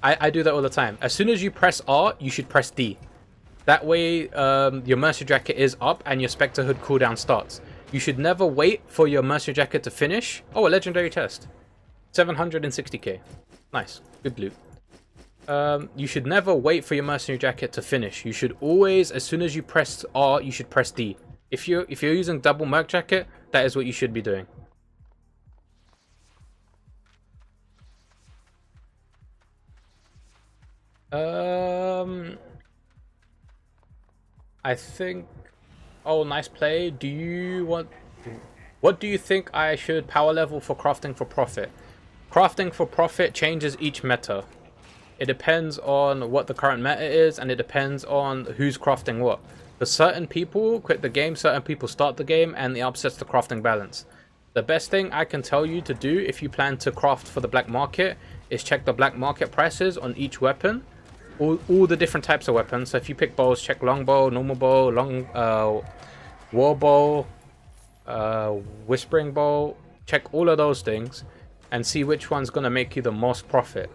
I do that all the time. As soon as you press R, you should press D. That way, your Mercenary Jacket is up and your Spectre Hood cooldown starts. You should never wait for your Mercenary Jacket to finish. Oh, a legendary chest. 760k. Nice. Good loot. You should never wait for your Mercenary Jacket to finish. You should always, as soon as you press R, you should press D. If you're using double Merc Jacket, that is what you should be doing. I think... Oh, nice play. What do you think I should power level for crafting for profit? Crafting for profit changes each meta. It depends on what the current meta is, and it depends on who's crafting what. For certain people quit the game, certain people start the game, and it upsets the crafting balance. The best thing I can tell you to do if you plan to craft for the black market is check the black market prices on each weapon. All the different types of weapons. So if you pick bows, check longbow, normal bow, war bow, whispering bow. Check all of those things and see which one's going to make you the most profit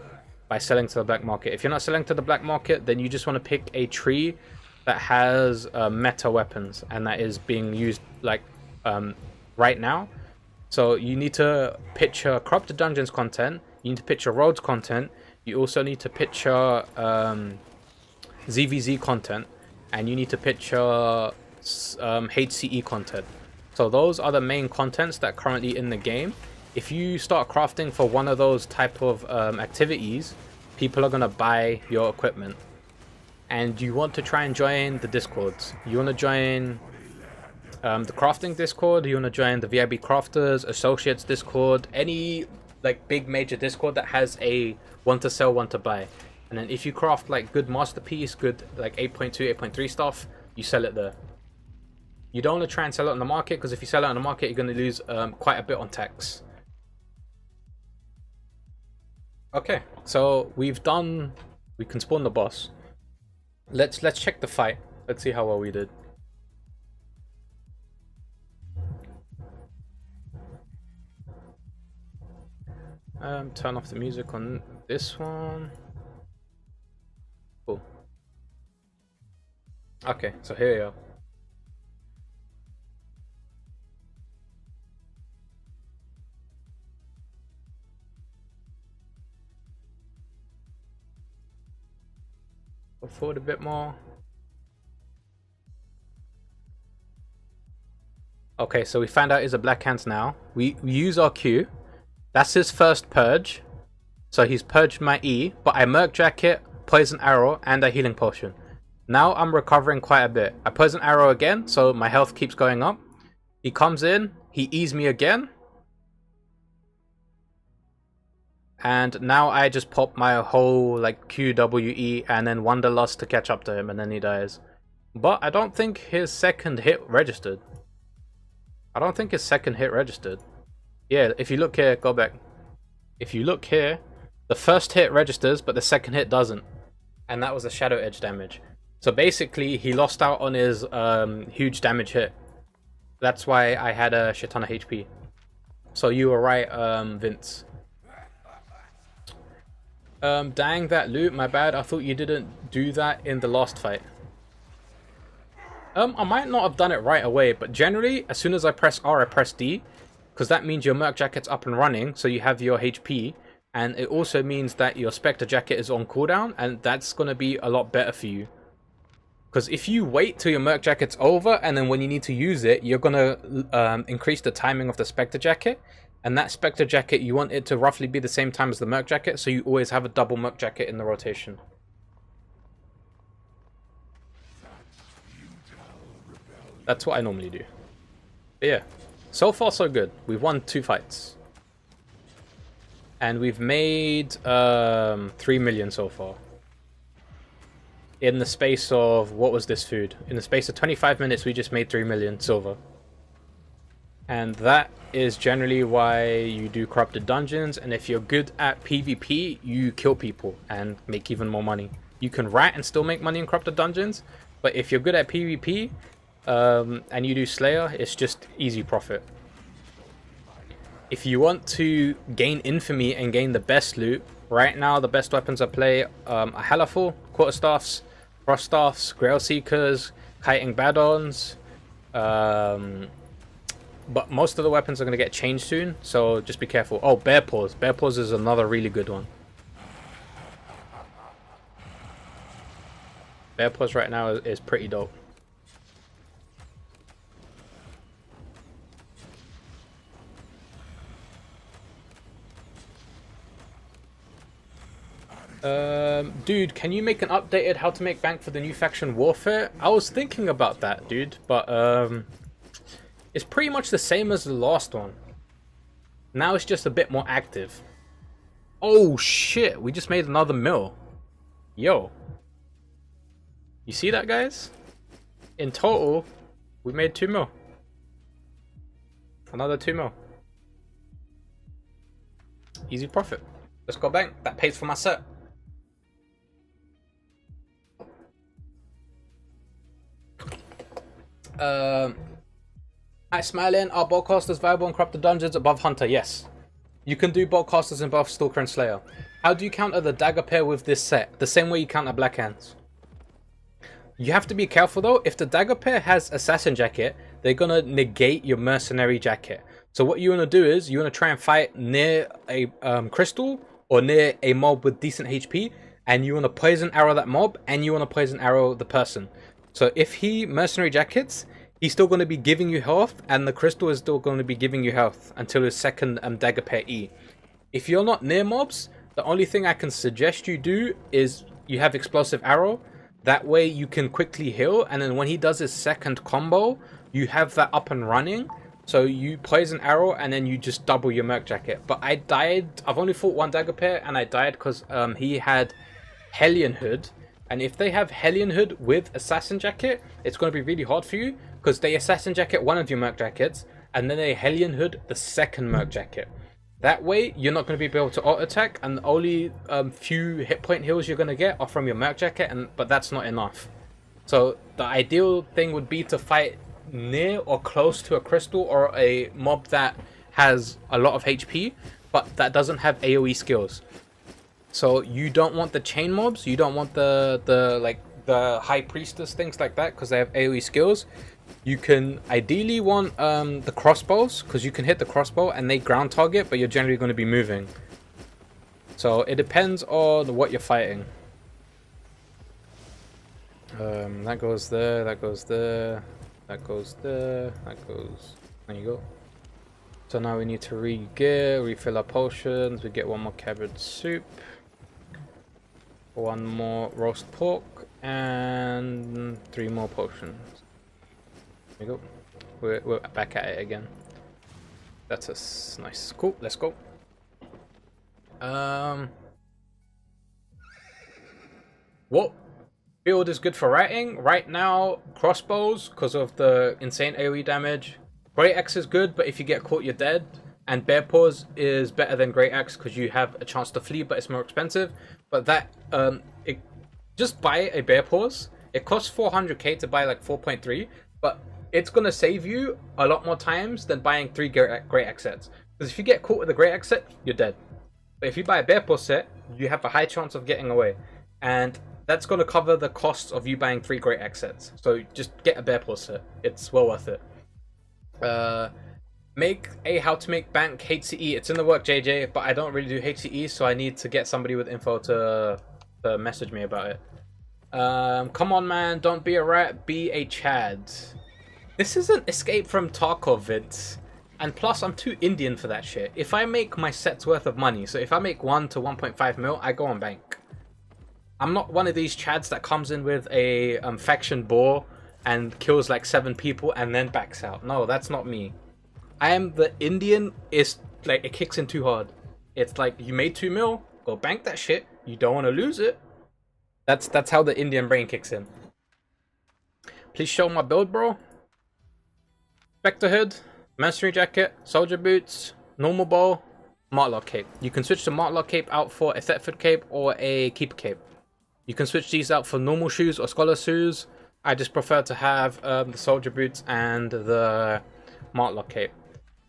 by selling to the black market. If you're not selling to the black market, then you just want to pick a tree that has meta weapons and that is being used like right now. So you need to picture Corrupted Dungeons content, you need to picture Roads content, you also need to picture ZVZ content, and you need to picture HCE content. So those are the main contents that are currently in the game. If you start crafting for one of those type of activities, people are going to buy your equipment. And you want to try and join the Discords. You want to join the crafting Discord, you want to join the VIB Crafters, Associates Discord, any like big major Discord that has a one to sell, one to buy. And then if you craft like good masterpiece, good like 8.2, 8.3 stuff, you sell it there. You don't want to try and sell it on the market, because if you sell it on the market, you're going to lose quite a bit on tax. Okay, so we can spawn the boss. Let's check the fight. Let's see how well we did. Turn off the music on this one. Cool. Okay, so here we are. Go forward a bit more. Okay, so we found out he's a Black Hands now. We use our Q. That's his first purge. So he's purged my E, but I Merc Jacket, Poison Arrow, and a Healing Potion. Now I'm recovering quite a bit. I Poison Arrow again, so my health keeps going up. He comes in, he E's me again. And now I just pop my whole like QWE and then Wanderlust to catch up to him, and then he dies. But I don't think his second hit registered. Yeah, if you look here, go back. If you look here, the first hit registers, but the second hit doesn't. And that was a Shadow Edge damage. So basically, he lost out on his huge damage hit. That's why I had a shit ton of HP. So you were right, Vince. Dang, that loot, my bad. I thought you didn't do that in the last fight. I might not have done it right away, but generally, as soon as I press R, I press D. Because that means your Merc Jacket's up and running, so you have your HP. And it also means that your Spectre Jacket is on cooldown, and that's going to be a lot better for you. Because if you wait till your Merc Jacket's over, and then when you need to use it, you're going to increase the timing of the Spectre Jacket. And that Spectre Jacket, you want it to roughly be the same time as the Merc Jacket, so you always have a double Merc Jacket in the rotation. That's what I normally do. But yeah, so far so good. We've won 2 fights. And we've made 3 million so far. In the space of, what was this food? In the space of 25 minutes, we just made 3 million silver. And that is generally why you do corrupted dungeons. And if you're good at PvP, you kill people and make even more money. You can rat and still make money in corrupted dungeons. But if you're good at PvP and you do Slayer, it's just easy profit. If you want to gain infamy and gain the best loot, right now the best weapons I play are Halaful, Quarterstaffs, Froststaffs, Grail Seekers, Kiting Badons. But most of the weapons are going to get changed soon, so just be careful. Oh, Bear Paws. Bear Paws is another really good one. Bear Paws right now is pretty dope. Dude, can you make an updated how to make bank for the new faction Warfare? I was thinking about that, dude, but it's pretty much the same as the last one. Now it's just a bit more active. Oh shit, we just made another mill. Yo. You see that, guys? In total, we made 2 mil. Another 2 mil. Easy profit. Let's go bank. That pays for my set. At Smiling, are Botcasters viable in Corrupted Dungeons above Hunter? Yes. You can do Botcasters in both Stalker and Slayer. How do you counter the Dagger pair with this set? The same way you counter Black Hands. You have to be careful though. If the Dagger pair has Assassin Jacket, they're gonna negate your Mercenary Jacket. So what you wanna do is, you wanna try and fight near a crystal or near a mob with decent HP, and you wanna Poison Arrow that mob, and you wanna Poison Arrow the person. So if he Mercenary Jackets, he's still going to be giving you health, and the crystal is still going to be giving you health until his second Dagger pair E. If you're not near mobs, the only thing I can suggest you do is you have Explosive Arrow. That way you can quickly heal, and then when he does his second combo, you have that up and running. So you Poison Arrow, and then you just double your Merc Jacket. But I died, I've only fought 1 Dagger pair, and I died because he had Hellion Hood. And if they have Hellion Hood with Assassin Jacket, it's going to be really hard for you, because they Assassin Jacket one of your Merc Jackets, and then they Hellion Hood the second Merc Jacket. That way, you're not going to be able to auto-attack, and the only few hit point heals you're going to get are from your Merc Jacket, but that's not enough. So the ideal thing would be to fight near or close to a crystal or a mob that has a lot of HP, but that doesn't have AoE skills. So you don't want the chain mobs, you don't want the High Priestess, things like that, because they have AoE skills. You can ideally want the crossbows, because you can hit the crossbow and they ground target, but you're generally going to be moving. So it depends on what you're fighting. That goes there, that goes there, that goes there, that goes... There you go. So now we need to re-gear, refill our potions. We get one more cabbage soup, one more roast pork, and 3 more potions. There we go. We're back at it again. That's a nice. Cool. Let's go. What build is good for writing? Right now, crossbows, because of the insane AoE damage. Great Axe is good, but if you get caught, you're dead. And Bear Paws is better than Great Axe because you have a chance to flee, but it's more expensive. But that, just buy a Bear Paws. It costs 400k to buy like 4.3, but it's gonna save you a lot more times than buying 3 Great Axe sets. Because if you get caught with a Great Axe set, you're dead. But if you buy a Bear Paws set, you have a high chance of getting away. And that's going to cover the costs of you buying 3 Great Axe sets. So just get a Bear Paws set. It's well worth it. Make a how to make bank HCE. It's in the work, JJ, but I don't really do HCE, so I need to get somebody with info to message me about it. Come on, man. Don't be a rat. Be a Chad. This isn't Escape from Tarkov, Vince. And plus, I'm too Indian for that shit. If I make my set's worth of money, so if I make 1 to 1.5 mil, I go on bank. I'm not one of these Chads that comes in with a faction boar and kills like 7 people and then backs out. No, that's not me. I am the Indian. It's like it kicks in too hard. It's like you made 2 mil, go bank that shit. You don't want to lose it. That's how the Indian brain kicks in. Please show my build, bro. Spectre hood, mercenary jacket, soldier boots, normal bow, Martlock cape. You can switch the Martlock cape out for a Thetford cape or a Keeper cape. You can switch these out for normal shoes or scholar shoes. I just prefer to have the soldier boots and the Martlock cape.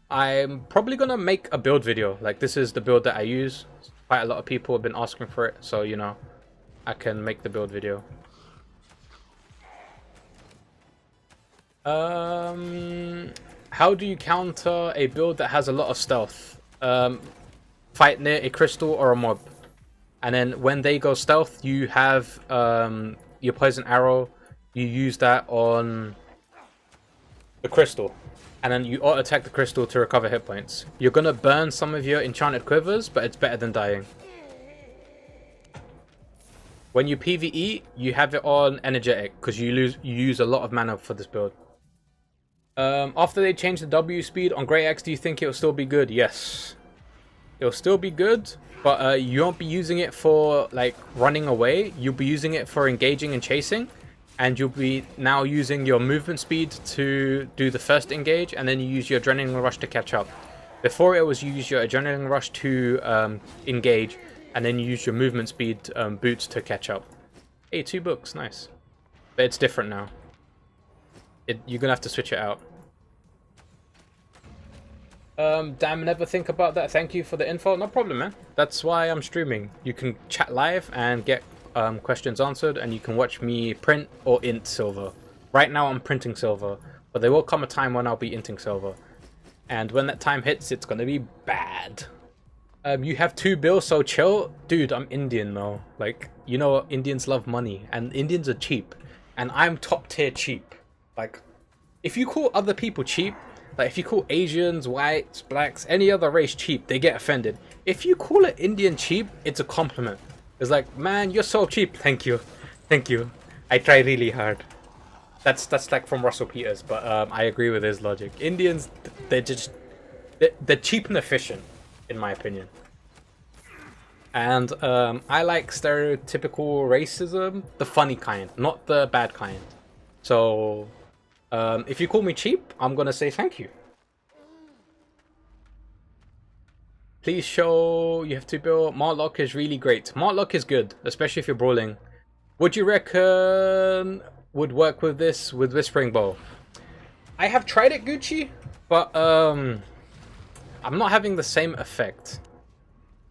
I'm probably gonna make a build video. Like, this is the build that I use. Quite a lot of people have been asking for it, so you know, I can make the build video. How do you counter a build that has a lot of stealth? Fight near a crystal or a mob, and then when they go stealth, you have your poison arrow. You use that on the crystal, and then you auto attack the crystal to recover hit points. You're gonna burn some of your enchanted quivers, but it's better than dying. When you PvE, you have it on energetic because you use a lot of mana for this build. After they change the W speed on Great Axe, do you think it'll still be good? Yes. It'll still be good, but you won't be using it for like running away. You'll be using it for engaging and chasing, and you'll be now using your movement speed to do the first engage, and then you use your adrenaline rush to catch up. Before it was you use your adrenaline rush to engage, and then you use your movement speed boots to catch up. Hey, 2 books, nice. But it's different now. You're gonna have to switch it out. Damn, never think about that. Thank you for the info. No problem, man. That's why I'm streaming. You can chat live and get questions answered, and you can watch me print or int silver. Right now I'm printing silver, but there will come a time when I'll be inting silver. And when that time hits, it's gonna be bad. You have 2 bills, so chill. Dude, I'm Indian though. Like, you know, Indians love money, and Indians are cheap. And I'm top tier cheap. Like, if you call other people cheap, like if you call Asians, whites, blacks, any other race cheap, they get offended. If you call an Indian cheap, it's a compliment. It's like, man, you're so cheap. Thank you. Thank you. I try really hard. That's like from Russell Peters, but I agree with his logic. Indians, they're cheap and efficient, in my opinion. And I like stereotypical racism, the funny kind, not the bad kind. So if you call me cheap, I'm gonna say thank you. Please show you have to build. Martlock is really great. Martlock is good, especially if you're brawling. Would you reckon would work with this with Whispering Bow? I have tried it, Gucci, but I'm not having the same effect.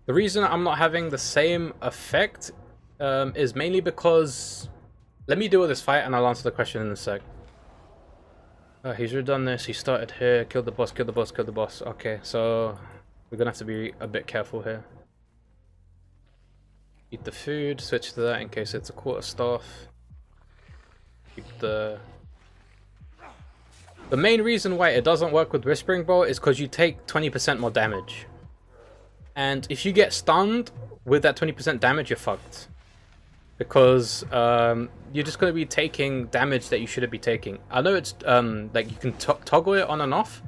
The reason I'm not having the same effect is mainly because... Let me deal with this fight and I'll answer the question in a sec. He's redone this. He started here. Killed the boss, killed the boss, killed the boss. Okay, so we're going to have to be a bit careful here. Eat the food. Switch to that in case it's a quarter staff. Keep the... The main reason why it doesn't work with Whispering Bow is because you take 20% more damage. And if you get stunned with that 20% damage, you're fucked. Because you're just going to be taking damage that you shouldn't be taking. I know it's like you can toggle it on and off,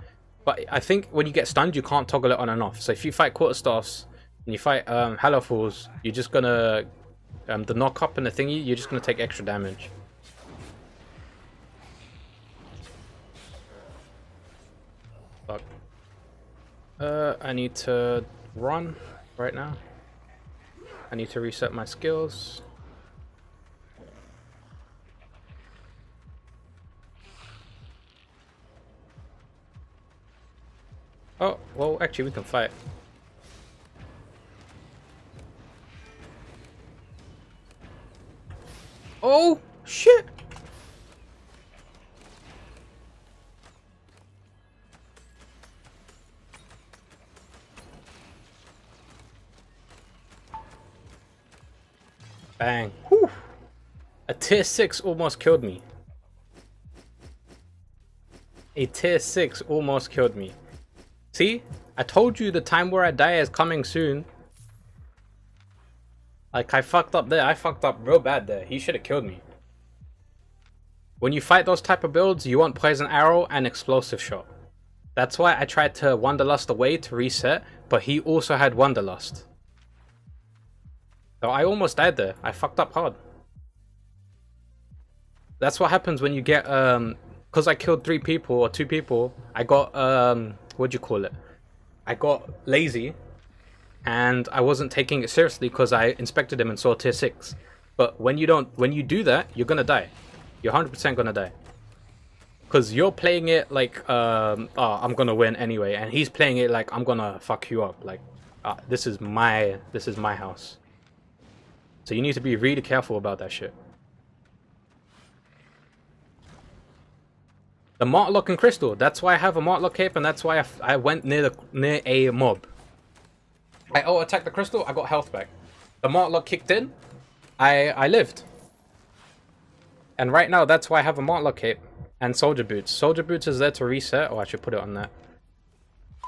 but I think when you get stunned, you can't toggle it on and off. So if you fight Quarterstaffs and you fight Hallowfalls, you're just going to, the knock up and the thingy, you're just going to take extra damage. Fuck. I need to run right now. I need to reset my skills. Oh, well, actually, we can fight. Oh, shit! Bang. Whew. A tier 6 almost killed me. A tier 6 almost killed me. See? I told you the time where I die is coming soon. Like, I fucked up there. I fucked up real bad there. He should have killed me. When you fight those type of builds, you want Poison Arrow and Explosive Shot. That's why I tried to Wanderlust away to reset, but he also had Wanderlust. So I almost died there. I fucked up hard. That's what happens when you get, because I killed 3 people or 2 people, I got, what'd you call it? I got lazy, and I wasn't taking it seriously because I inspected him and saw tier 6. But when you do that, you're gonna die. You're 100% gonna die. Because you're playing it like, oh, I'm gonna win anyway, and he's playing it like, I'm gonna fuck you up. Like, this is my house. So you need to be really careful about that shit. The Martlock and Crystal. That's why I have a Martlock cape, and that's why I went near a mob. I attacked the Crystal. I got health back. The Martlock kicked in. I lived. And right now, that's why I have a Martlock cape and Soldier Boots. Soldier Boots is there to reset. Oh, I should put it on that.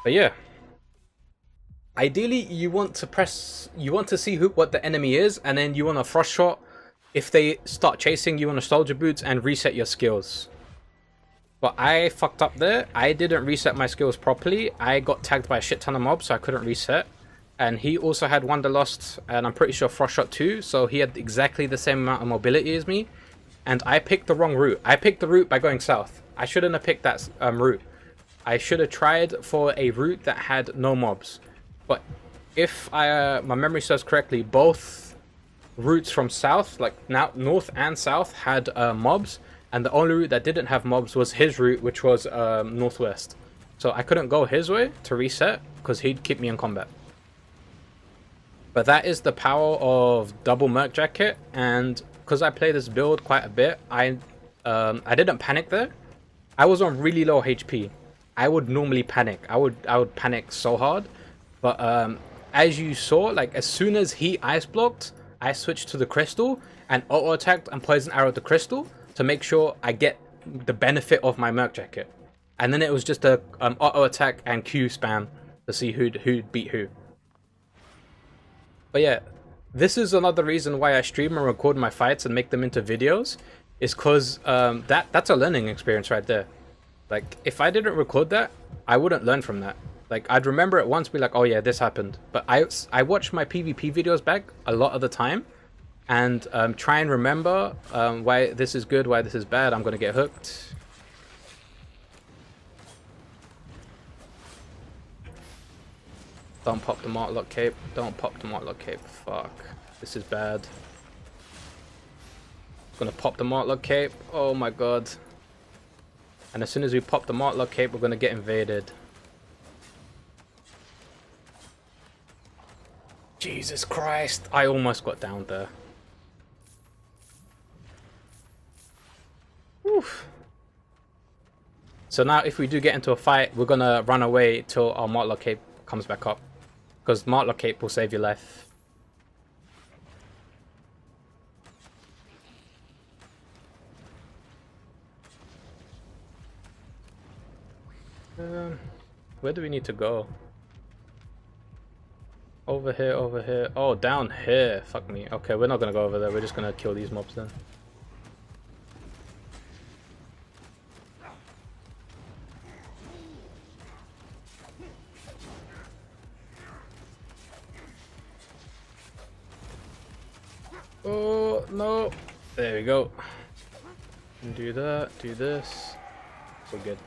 But yeah. Ideally, you want to see what the enemy is, and then you want a Frost Shot. If they start chasing you on a Soldier Boots and reset your skills. But I fucked up there. I didn't reset my skills properly. I got tagged by a shit ton of mobs, so I couldn't reset. And he also had Wanderlust, and I'm pretty sure Frost Shot too, so he had exactly the same amount of mobility as me. And I picked the wrong route. I picked the route by going south. I shouldn't have picked that route. I should have tried for a route that had no mobs. But if my memory serves correctly, both routes from south, like now north and south, had mobs. And the only route that didn't have mobs was his route, which was northwest. So I couldn't go his way to reset because he'd keep me in combat. But that is the power of double Merc Jacket. And because I play this build quite a bit, I didn't panic there. I was on really low HP. I would normally panic. I would panic so hard. But as you saw, like as soon as he ice blocked, I switched to the Crystal and auto attacked and Poison Arrowed the Crystal to make sure I get the benefit of my Merc Jacket. And then it was just a auto attack and Q spam to see who'd beat who. But yeah, this is another reason why I stream and record my fights and make them into videos, is because that's a learning experience right there. Like, if I didn't record that, I wouldn't learn from that. Like, I'd remember it once, be like, oh yeah, this happened. But I watch my PvP videos back a lot of the time, and try and remember why this is good, why this is bad. I'm gonna get hooked. Don't pop the Martlock cape. Don't pop the Martlock cape. Fuck. This is bad. Gonna pop the Martlock cape. Oh my god. And as soon as we pop the Martlock cape, we're gonna get invaded. Jesus Christ. I almost got down there. Oof. So now if we do get into a fight, we're gonna run away till our Martlock cape comes back up. Because Martlock cape will save your life. Where do we need to go? Over here, over here. Oh, down here. Fuck me. Okay, we're not gonna go over there. We're just gonna kill these mobs then. Oh, no. There we go. Do that, do this. We're good.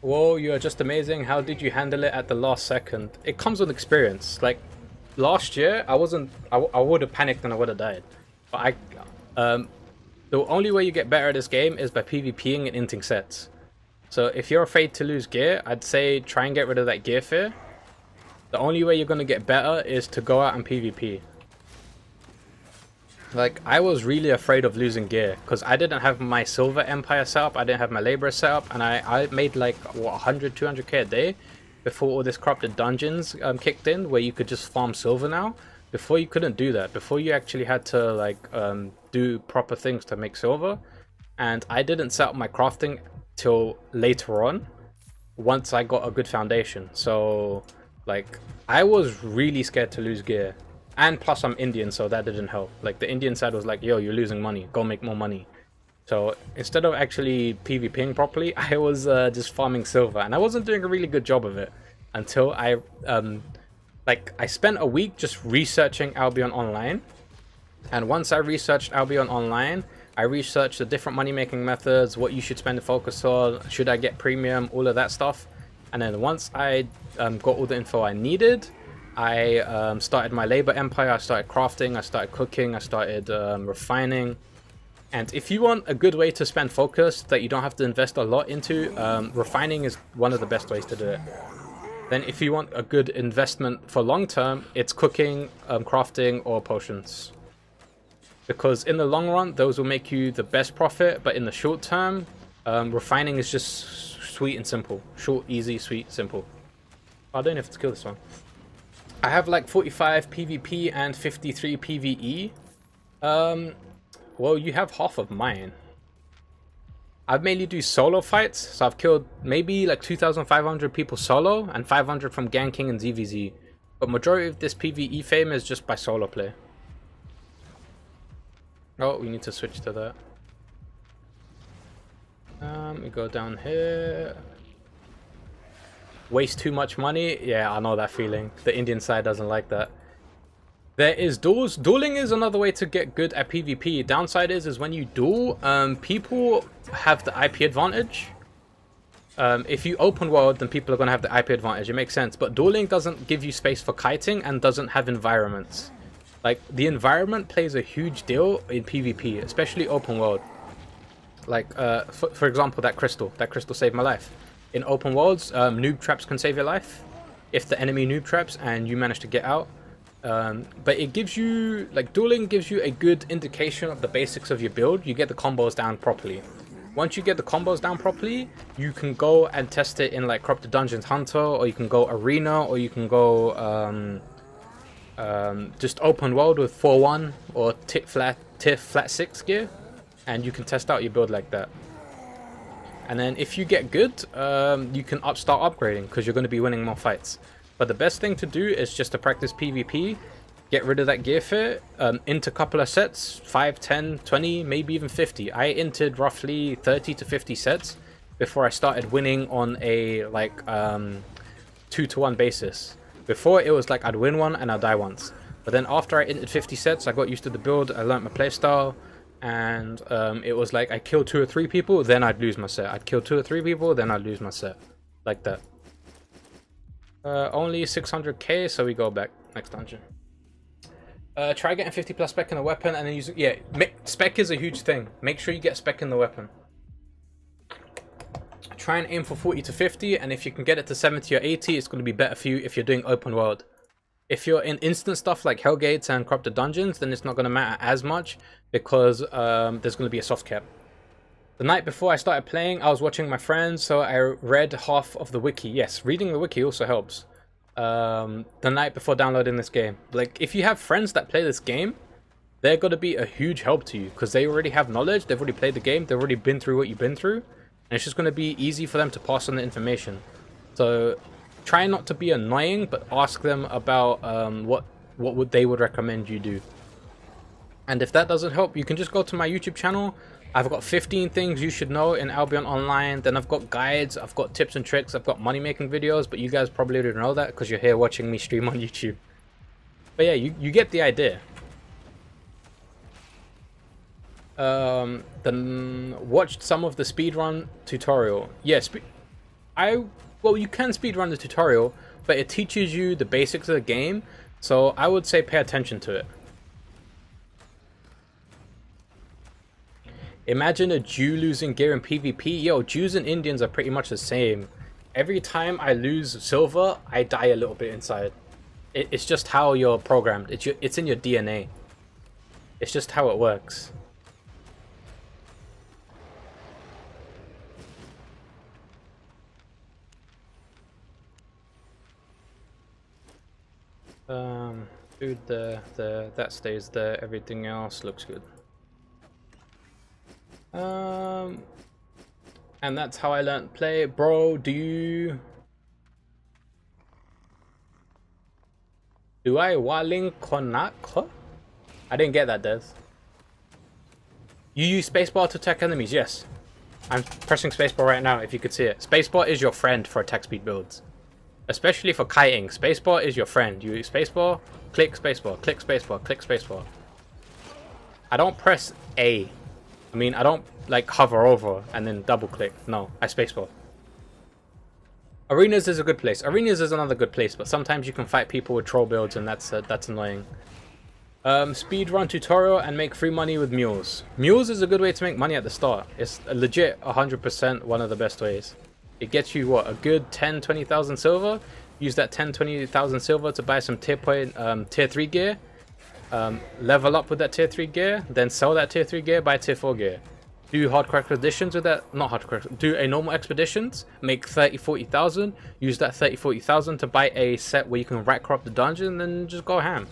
Whoa, you are just amazing. How did you handle it at the last second? It comes with experience. Like, last year, I would have panicked and I would have died. But the only way you get better at this game is by PvPing and inting sets. So if you're afraid to lose gear, I'd say try and get rid of that gear fear. The only way you're going to get better is to go out and PvP. Like, I was really afraid of losing gear because I didn't have my silver empire set up, I didn't have my laborer set up, and I made like, what, 100, 200k a day before all this corrupted dungeons kicked in where you could just farm silver now. Before you couldn't do that. Before you actually had to like do proper things to make silver. And I didn't set up my crafting till later on once I got a good foundation. So like, I was really scared to lose gear. And plus I'm Indian, so that didn't help. Like, the Indian side was like, yo, you're losing money, go make more money. So instead of actually PvPing properly, I was just farming silver, and I wasn't doing a really good job of it until I spent a week just researching Albion Online. And once I researched Albion Online, I researched the different money making methods, what you should spend the focus on, should I get premium, all of that stuff. And then once I got all the info I needed, I started my labor empire, I started crafting, I started cooking, I started refining. And if you want a good way to spend focus that you don't have to invest a lot into, refining is one of the best ways to do it. Then if you want a good investment for long term, it's cooking, crafting, or potions. Because in the long run, those will make you the best profit, but in the short term, refining is just sweet and simple. Short, easy, sweet, simple. I don't have to kill this one. I have like 45 PvP and 53 PvE. Well, you have half of mine. I mainly do solo fights, so I've killed maybe like 2,500 people solo and 500 from ganking and ZVZ. But majority of this PvE fame is just by solo play. Oh, we need to switch to that. We go down here. Waste too much money? Yeah, I know that feeling. The Indian side doesn't like that. There is duels. Dueling is another way to get good at PvP. Downside is when you duel, people have the IP advantage. If you open world, then people are going to have the IP advantage. It makes sense. But dueling doesn't give you space for kiting and doesn't have environments. Like, the environment plays a huge deal in PvP, especially open world. Like, for example, that crystal. That crystal saved my life. In open worlds, noob traps can save your life if the enemy noob traps and you manage to get out. But it gives you, like, dueling gives you a good indication of the basics of your build. You get the combos down properly. Once you get the combos down properly, you can go and test it in like Corrupted Dungeons Hunter, or you can go Arena, or you can go just open world with 4-1 or tier flat 6 gear, and you can test out your build like that. And then if you get good, you can start upgrading because you're going to be winning more fights. But the best thing to do is just to practice PvP, get rid of that gear fear, int a couple of sets, 5, 10, 20, maybe even 50. I inted roughly 30 to 50 sets before I started winning on a like 2-to-1 basis. Before it was like I'd win one and I'd die once. But then after I inted 50 sets, I got used to the build, I learnt my playstyle. And it was like I killed 2 or 3 people, then I'd lose my set. I'd kill 2 or 3 people, then I'd lose my set. Like that. Only 600k, so we go back. Next dungeon. Try getting 50 plus spec in a weapon and then use... Yeah, spec is a huge thing. Make sure you get spec in the weapon. Try and aim for 40 to 50, and if you can get it to 70 or 80, it's going to be better for you if you're doing open world. If you're in instant stuff like Hellgates and Corrupted Dungeons, then it's not going to matter as much because there's going to be a soft cap. The night before I started playing, I was watching my friends, so I read half of the wiki. Yes, reading the wiki also helps. The night before downloading this game. Like, if you have friends that play this game, they're going to be a huge help to you because they already have knowledge, they've already played the game, they've already been through what you've been through, and it's just going to be easy for them to pass on the information. So try not to be annoying, but ask them about what they would recommend you do. And if that doesn't help, you can just go to my YouTube channel. I've got 15 things you should know in Albion Online. Then I've got guides, I've got tips and tricks, I've got money making videos, but you guys probably already know that because you're here watching me stream on YouTube. But yeah, you get the idea. Then watched some of the speedrun tutorial. Yes, well, you can speedrun the tutorial, but it teaches you the basics of the game, so I would say pay attention to it. Imagine a Jew losing gear in PvP. Yo, Jews and Indians are pretty much the same. Every time I lose silver, I die a little bit inside. It's just how you're programmed. It's in your DNA. It's just how it works. Food that stays there. Everything else looks good. And that's how I learned play. Bro, do I waling konak? I didn't get that, Des. You use spacebar to attack enemies? Yes. I'm pressing spacebar right now if you could see it. Spacebar is your friend for attack speed builds. Especially for kiting. Spacebar is your friend. You use spacebar, click spacebar, click spacebar, click spacebar. I don't press A. I mean, I don't like hover over and then double click. No, I spacebar. Arenas is a good place. Arenas is another good place, but sometimes you can fight people with troll builds and that's annoying. Speedrun tutorial and make free money with mules. Mules is a good way to make money at the start. It's a legit 100% one of the best ways. It gets you what, a good 10-20,000 silver. Use that 10-20,000 silver to buy some tier 3 gear. Level up with that tier 3 gear, then sell that tier 3 gear, buy tier 4 gear. Do hardcore expeditions with that, not hardcore, do a normal expeditions, make 30-40,000, use that 30-40,000 to buy a set where you can rack crop the dungeon, and then just go ham.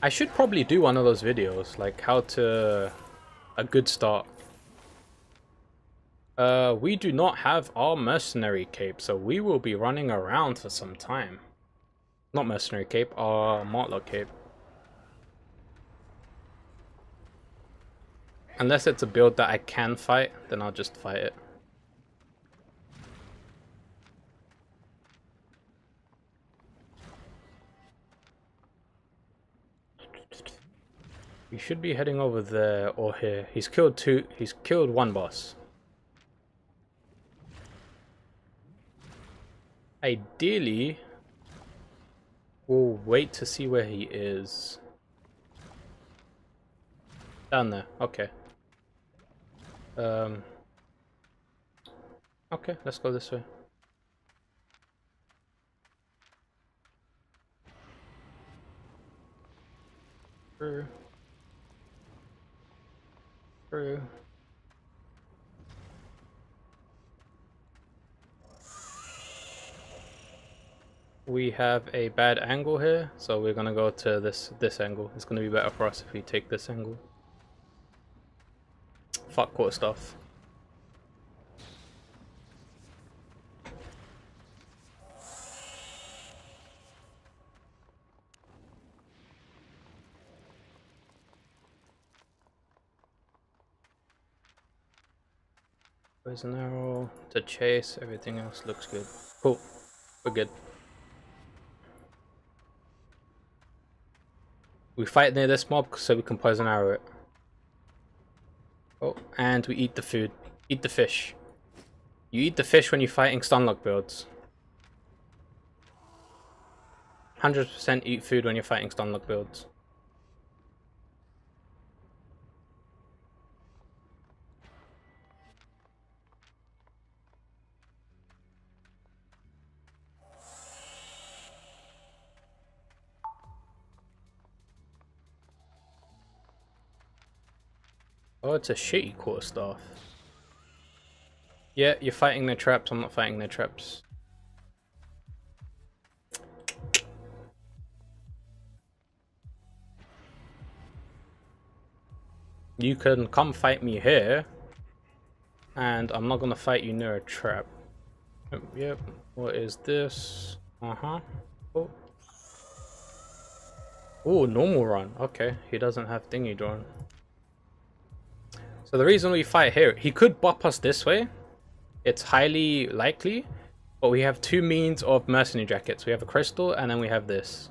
I should probably do one of those videos, like how to a good start. We do not have our mercenary cape, so we will be running around for some time. Not mercenary cape, our martler cape. Unless it's a build that I can fight, then I'll just fight it. We should be heading over there or here. He's killed one boss. Ideally, we'll wait to see where he is. Down there, okay. Okay, let's go this way. Through. We have a bad angle here, so we're gonna go to this angle. It's gonna be better for us if we take this angle. Fuck quarter stuff. There's an arrow to chase, everything else looks good. Cool, we're good. We fight near this mob so we can poison arrow it. Oh, and we eat the food. Eat the fish. You eat the fish when you're fighting stunlock builds. 100% eat food when you're fighting stunlock builds. Oh, it's a shitty quarterstaff. Yeah, you're fighting their traps, I'm not fighting their traps. you can come fight me here, and I'm not gonna fight you near a trap. Yep. What is this? Uh-huh. Oh. Oh, normal run. Okay, he doesn't have thingy drawn. So the reason we fight here, he could bop us this way. It's highly likely, but we have two means of mercenary jackets. We have a crystal, and then we have this.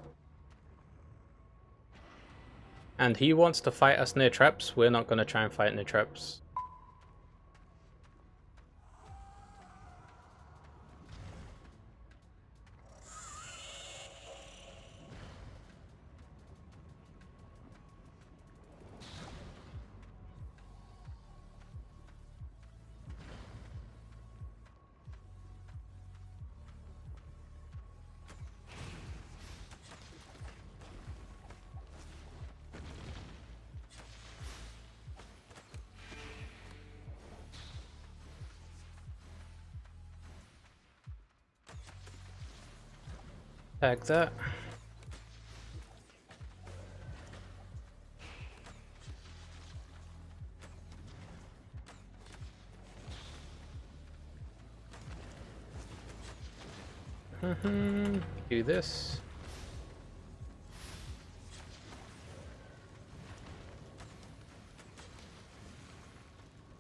And he wants to fight us near traps. We're not going to try and fight near traps. Tag that. Do this.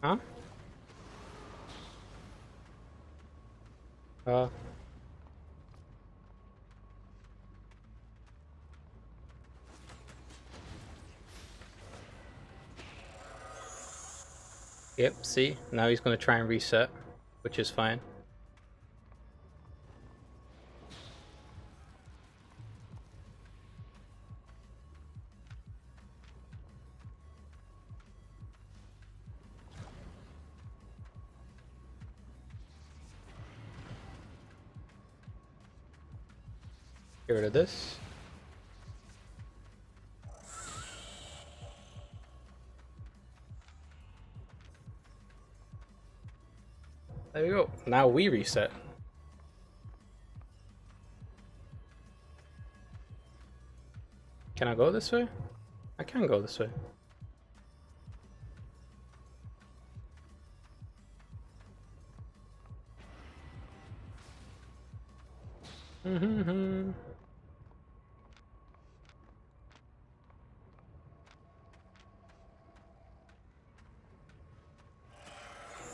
Huh? Yep, see? Now he's going to try and reset, which is fine. Get rid of this. There we go. Now we reset. Can I go this way? I can go this way.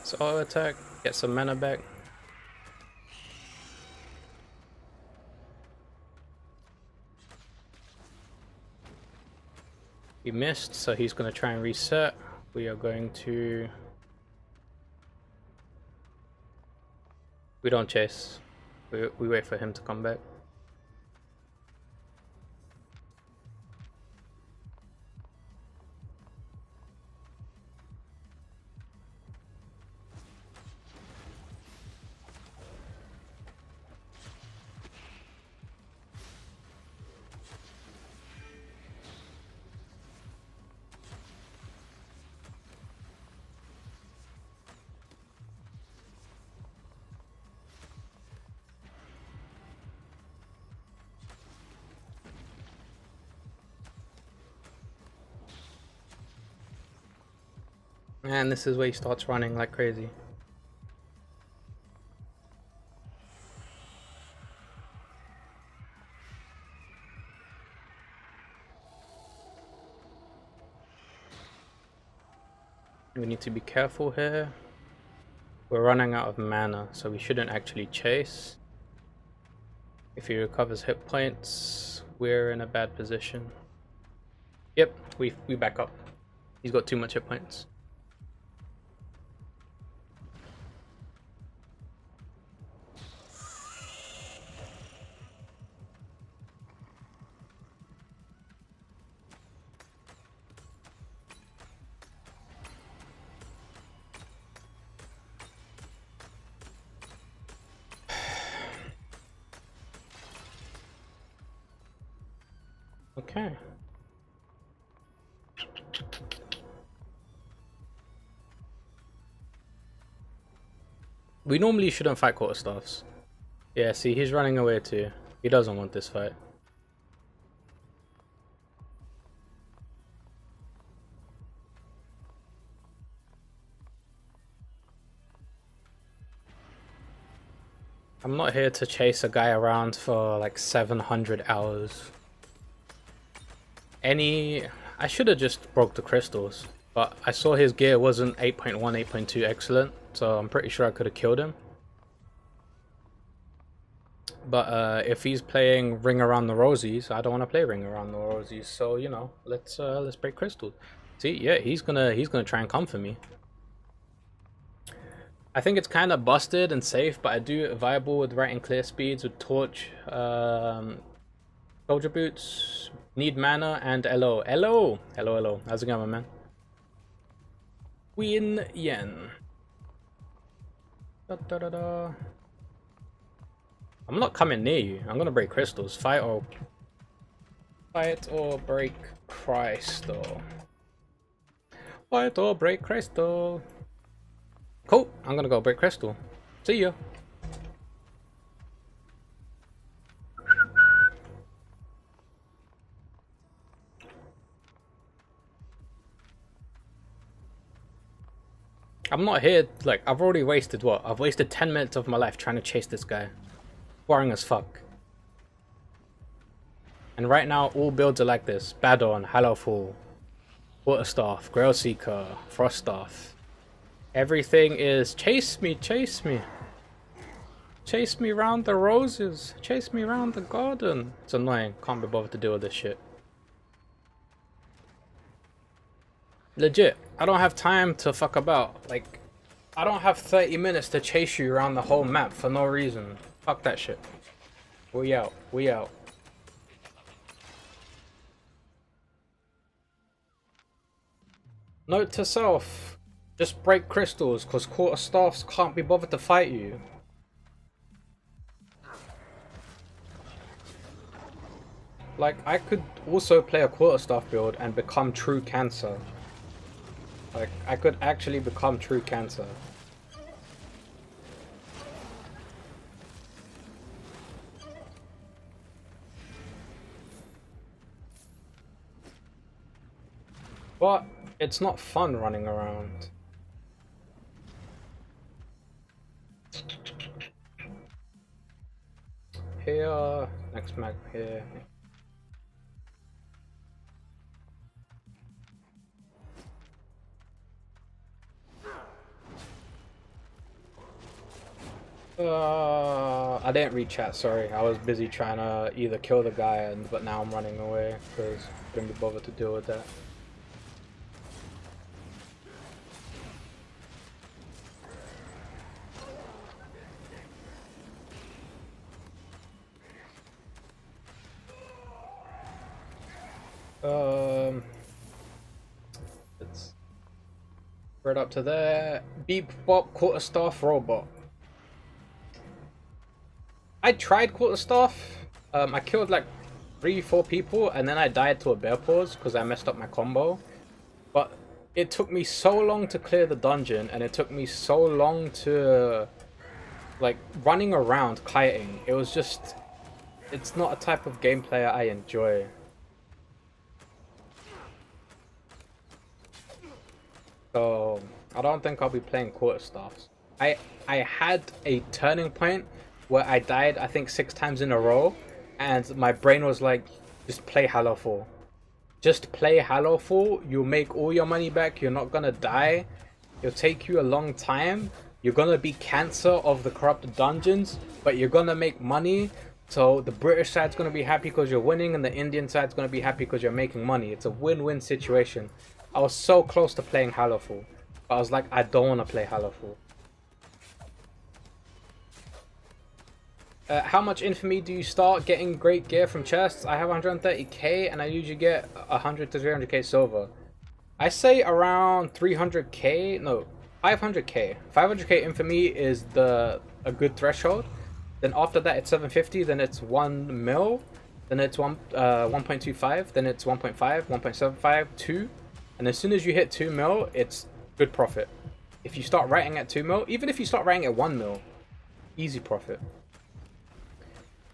So auto attack, get some mana back. He missed, so he's going to try and reset. We are going to... We don't chase. We wait for him to come back. And this is where he starts running like crazy. We need to be careful here. We're running out of mana, so we shouldn't actually chase. If he recovers hit points, we're in a bad position. Yep, we back up. He's got too much hit points. Okay. We normally shouldn't fight quarterstaffs. Yeah, see, he's running away too. He doesn't want this fight. I'm not here to chase a guy around for like 700 hours. I should have just broke the crystals, but I saw his gear wasn't 8.1, 8.2 excellent, so I'm pretty sure I could have killed him. But if he's playing Ring Around the Rosies, I don't want to play Ring Around the Rosies. So you know, let's break crystals. See, yeah, he's gonna try and come for me. I think it's kind of busted and safe, but I do it viable with right and clear speeds with Torch, Soldier Boots, Need Mana, and LO. LO! Hello, hello. How's it going, my man? Win Yen. Da, da, da, da. I'm not coming near you. I'm gonna break crystals. Fight or break crystal. Fight or break crystal. Cool. I'm gonna go break crystal. See ya. I'm not here, like, I've already wasted what? I've wasted 10 minutes of my life trying to chase this guy. Boring as fuck. And right now, all builds are like this. Badon, Hallowfall, Waterstaff, Grailseeker, Froststaff. Everything is chase me, chase me. Chase me round the roses. Chase me round the garden. It's annoying. Can't be bothered to deal with this shit. Legit, I don't have time to fuck about. Like, I don't have 30 minutes to chase you around the whole map for no reason. Fuck that shit. We out. We out. Note to self. Just break crystals, because quarterstaffs can't be bothered to fight you. Like, I could also play a quarterstaff build and become true cancer. Like, I could actually become true cancer. But it's not fun running around. Here, next mag here. I didn't read chat, sorry. I was busy trying to either kill the guy, but now I'm running away because I couldn't be bothered to deal with that. Let's spread up to there. Beep bop quarterstaff robot. I tried quarterstaff. I killed like 3-4 people and then I died to a bear paws because I messed up my combo. But it took me so long to clear the dungeon and it took me so long to like running around kiting. It was just, it's not a type of gameplay I enjoy. So I don't think I'll be playing quarterstaffs. I had a turning point where I died I think 6 times in a row and my brain was like, just play Hallowfall. Just play Hallowfall, you'll make all your money back, you're not gonna die, it'll take you a long time, you're gonna be cancer of the corrupted dungeons, but you're gonna make money, so the British side's gonna be happy because you're winning and the Indian side's gonna be happy because you're making money. It's a win-win situation. I was so close to playing Hallowfall, but I was like, I don't want to play Hallowfall. How much infamy do you start getting great gear from chests? I have 130k and I usually get 100 to 300k silver. I say around 300k, no, 500k. 500k infamy is a good threshold. Then after that it's 750, then it's 1 mil, then it's 1.25, then it's 1.5, 1.75, 2. And as soon as you hit 2 mil, it's good profit. If you start writing at 2 mil, even if you start writing at 1 mil, easy profit.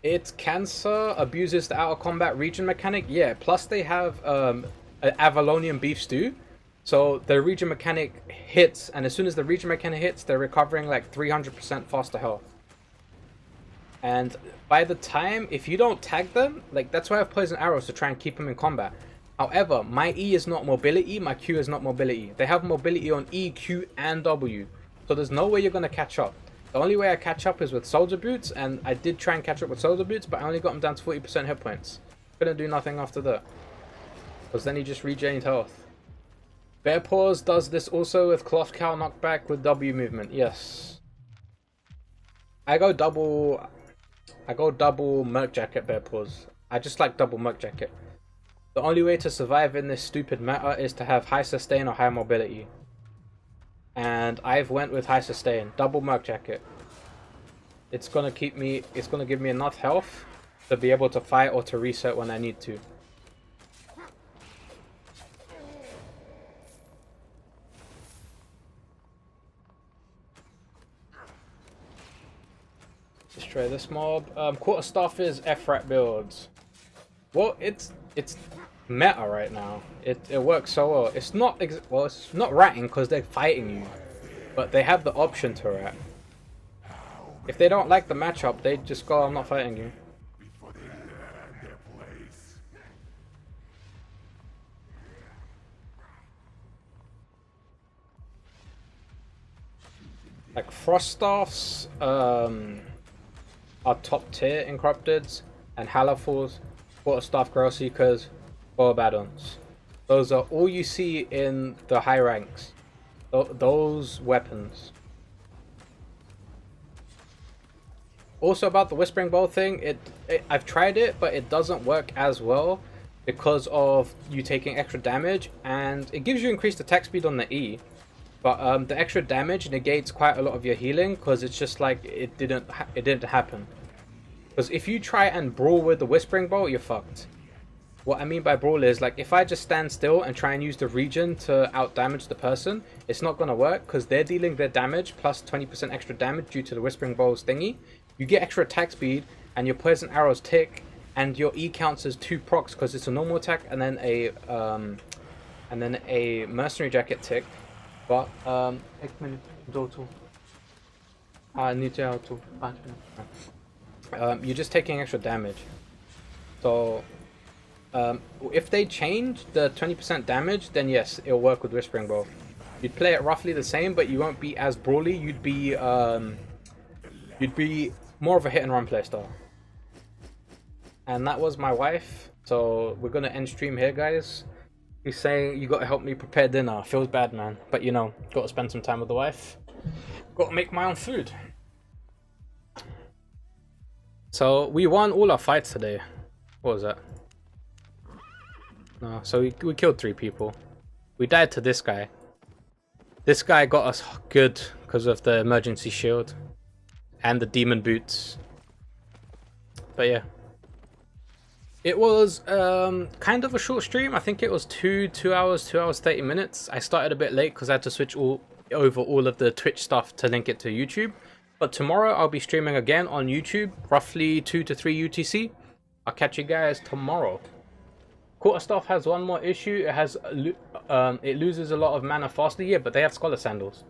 It's cancer, abuses the out of combat region mechanic. Yeah, plus they have an Avalonian beef stew. So the region mechanic hits, and as soon as the region mechanic hits, they're recovering like 300% faster health. And by the time, if you don't tag them, like that's why I have poison arrows to try and keep them in combat. However, my E is not mobility, my Q is not mobility. They have mobility on E, Q, and W. So there's no way you're going to catch up. The only way I catch up is with soldier boots, and I did try and catch up with soldier boots, but I only got them down to 40% hit points. Couldn't do nothing after that. Because then he just regained health. Bear Paws does this also with Cloth Cow knockback with W movement. Yes. I go double Merc Jacket Bear Paws. I just like double Merc Jacket. The only way to survive in this stupid meta is to have high sustain or high mobility. And I've went with high sustain, double Merc Jacket. It's gonna give me enough health to be able to fight or to reset when I need to. Destroy this mob. Quarterstaff is F-rat builds. Well, it's meta right now. It works so well. It's not ratting because they're fighting you, but they have the option to rat. If they don't like the matchup, they just go, "I'm not fighting you." Like Froststaffs are top tier in corrupteds, and Halafals, Quarterstaff Grail Seekers, or Abaddons. Those are all you see in the high ranks. Those weapons. Also about the Whispering Bowl thing, I've tried it, but it doesn't work as well because of you taking extra damage, and it gives you increased attack speed on the E. But the extra damage negates quite a lot of your healing because it's just like it didn't happen. Because if you try and brawl with the Whispering Bolt, you're fucked. What I mean by brawl is like if I just stand still and try and use the regen to out damage the person, it's not gonna work because they're dealing their damage plus 20% extra damage due to the Whispering Bolt's thingy. You get extra attack speed and your poison arrows tick, and your E counts as 2 procs because it's a normal attack and then a mercenary jacket tick. But you're just taking extra damage. So if they change the 20% damage, then yes, it'll work with Whispering Bow. You'd play it roughly the same, but you won't be as brawly. You'd be more of a hit and run playstyle. And that was my wife. So we're gonna end stream here, guys. He's saying you gotta help me prepare dinner. Feels bad, man, but you know, gotta spend some time with the wife. Gotta make my own food. So we won all our fights today. What was that? No, so we killed 3 people. We died to this guy. This guy got us good because of the emergency shield and the demon boots. But yeah. It was kind of a short stream. I think it was 2 hours 30 minutes. I started a bit late because I had to switch over all of the Twitch stuff to link it to YouTube. But tomorrow I'll be streaming again on YouTube, roughly 2 to 3 UTC. I'll catch you guys tomorrow. Quarterstaff has one more issue. It loses a lot of mana faster. Yeah, but they have Scholar Sandals.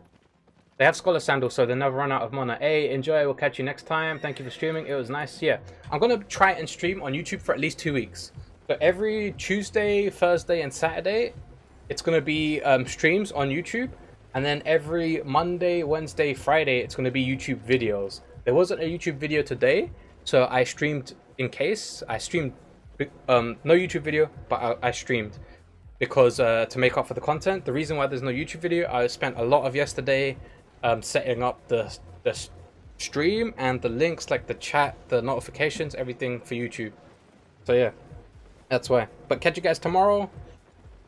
They have Scholar Sandals, so they never run out of mana. Hey, enjoy. We'll catch you next time. Thank you for streaming. It was nice. Yeah, I'm going to try and stream on YouTube for at least 2 weeks. So every Tuesday, Thursday, and Saturday, it's going to be streams on YouTube. And then every Monday, Wednesday, Friday, it's going to be YouTube videos. There wasn't a YouTube video today, so I streamed in case. I streamed, no YouTube video, but I streamed. Because to make up for the content. The reason why there's no YouTube video, I spent a lot of yesterday setting up the stream and the links, like the chat, the notifications, everything for YouTube. So yeah, that's why. But catch you guys tomorrow,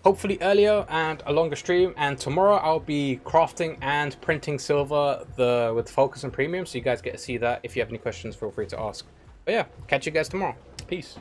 hopefully earlier and a longer stream. And tomorrow I'll be crafting and printing silver with focus and premium, so you guys get to see that. If you have any questions, feel free to ask. But yeah, catch you guys tomorrow. Peace.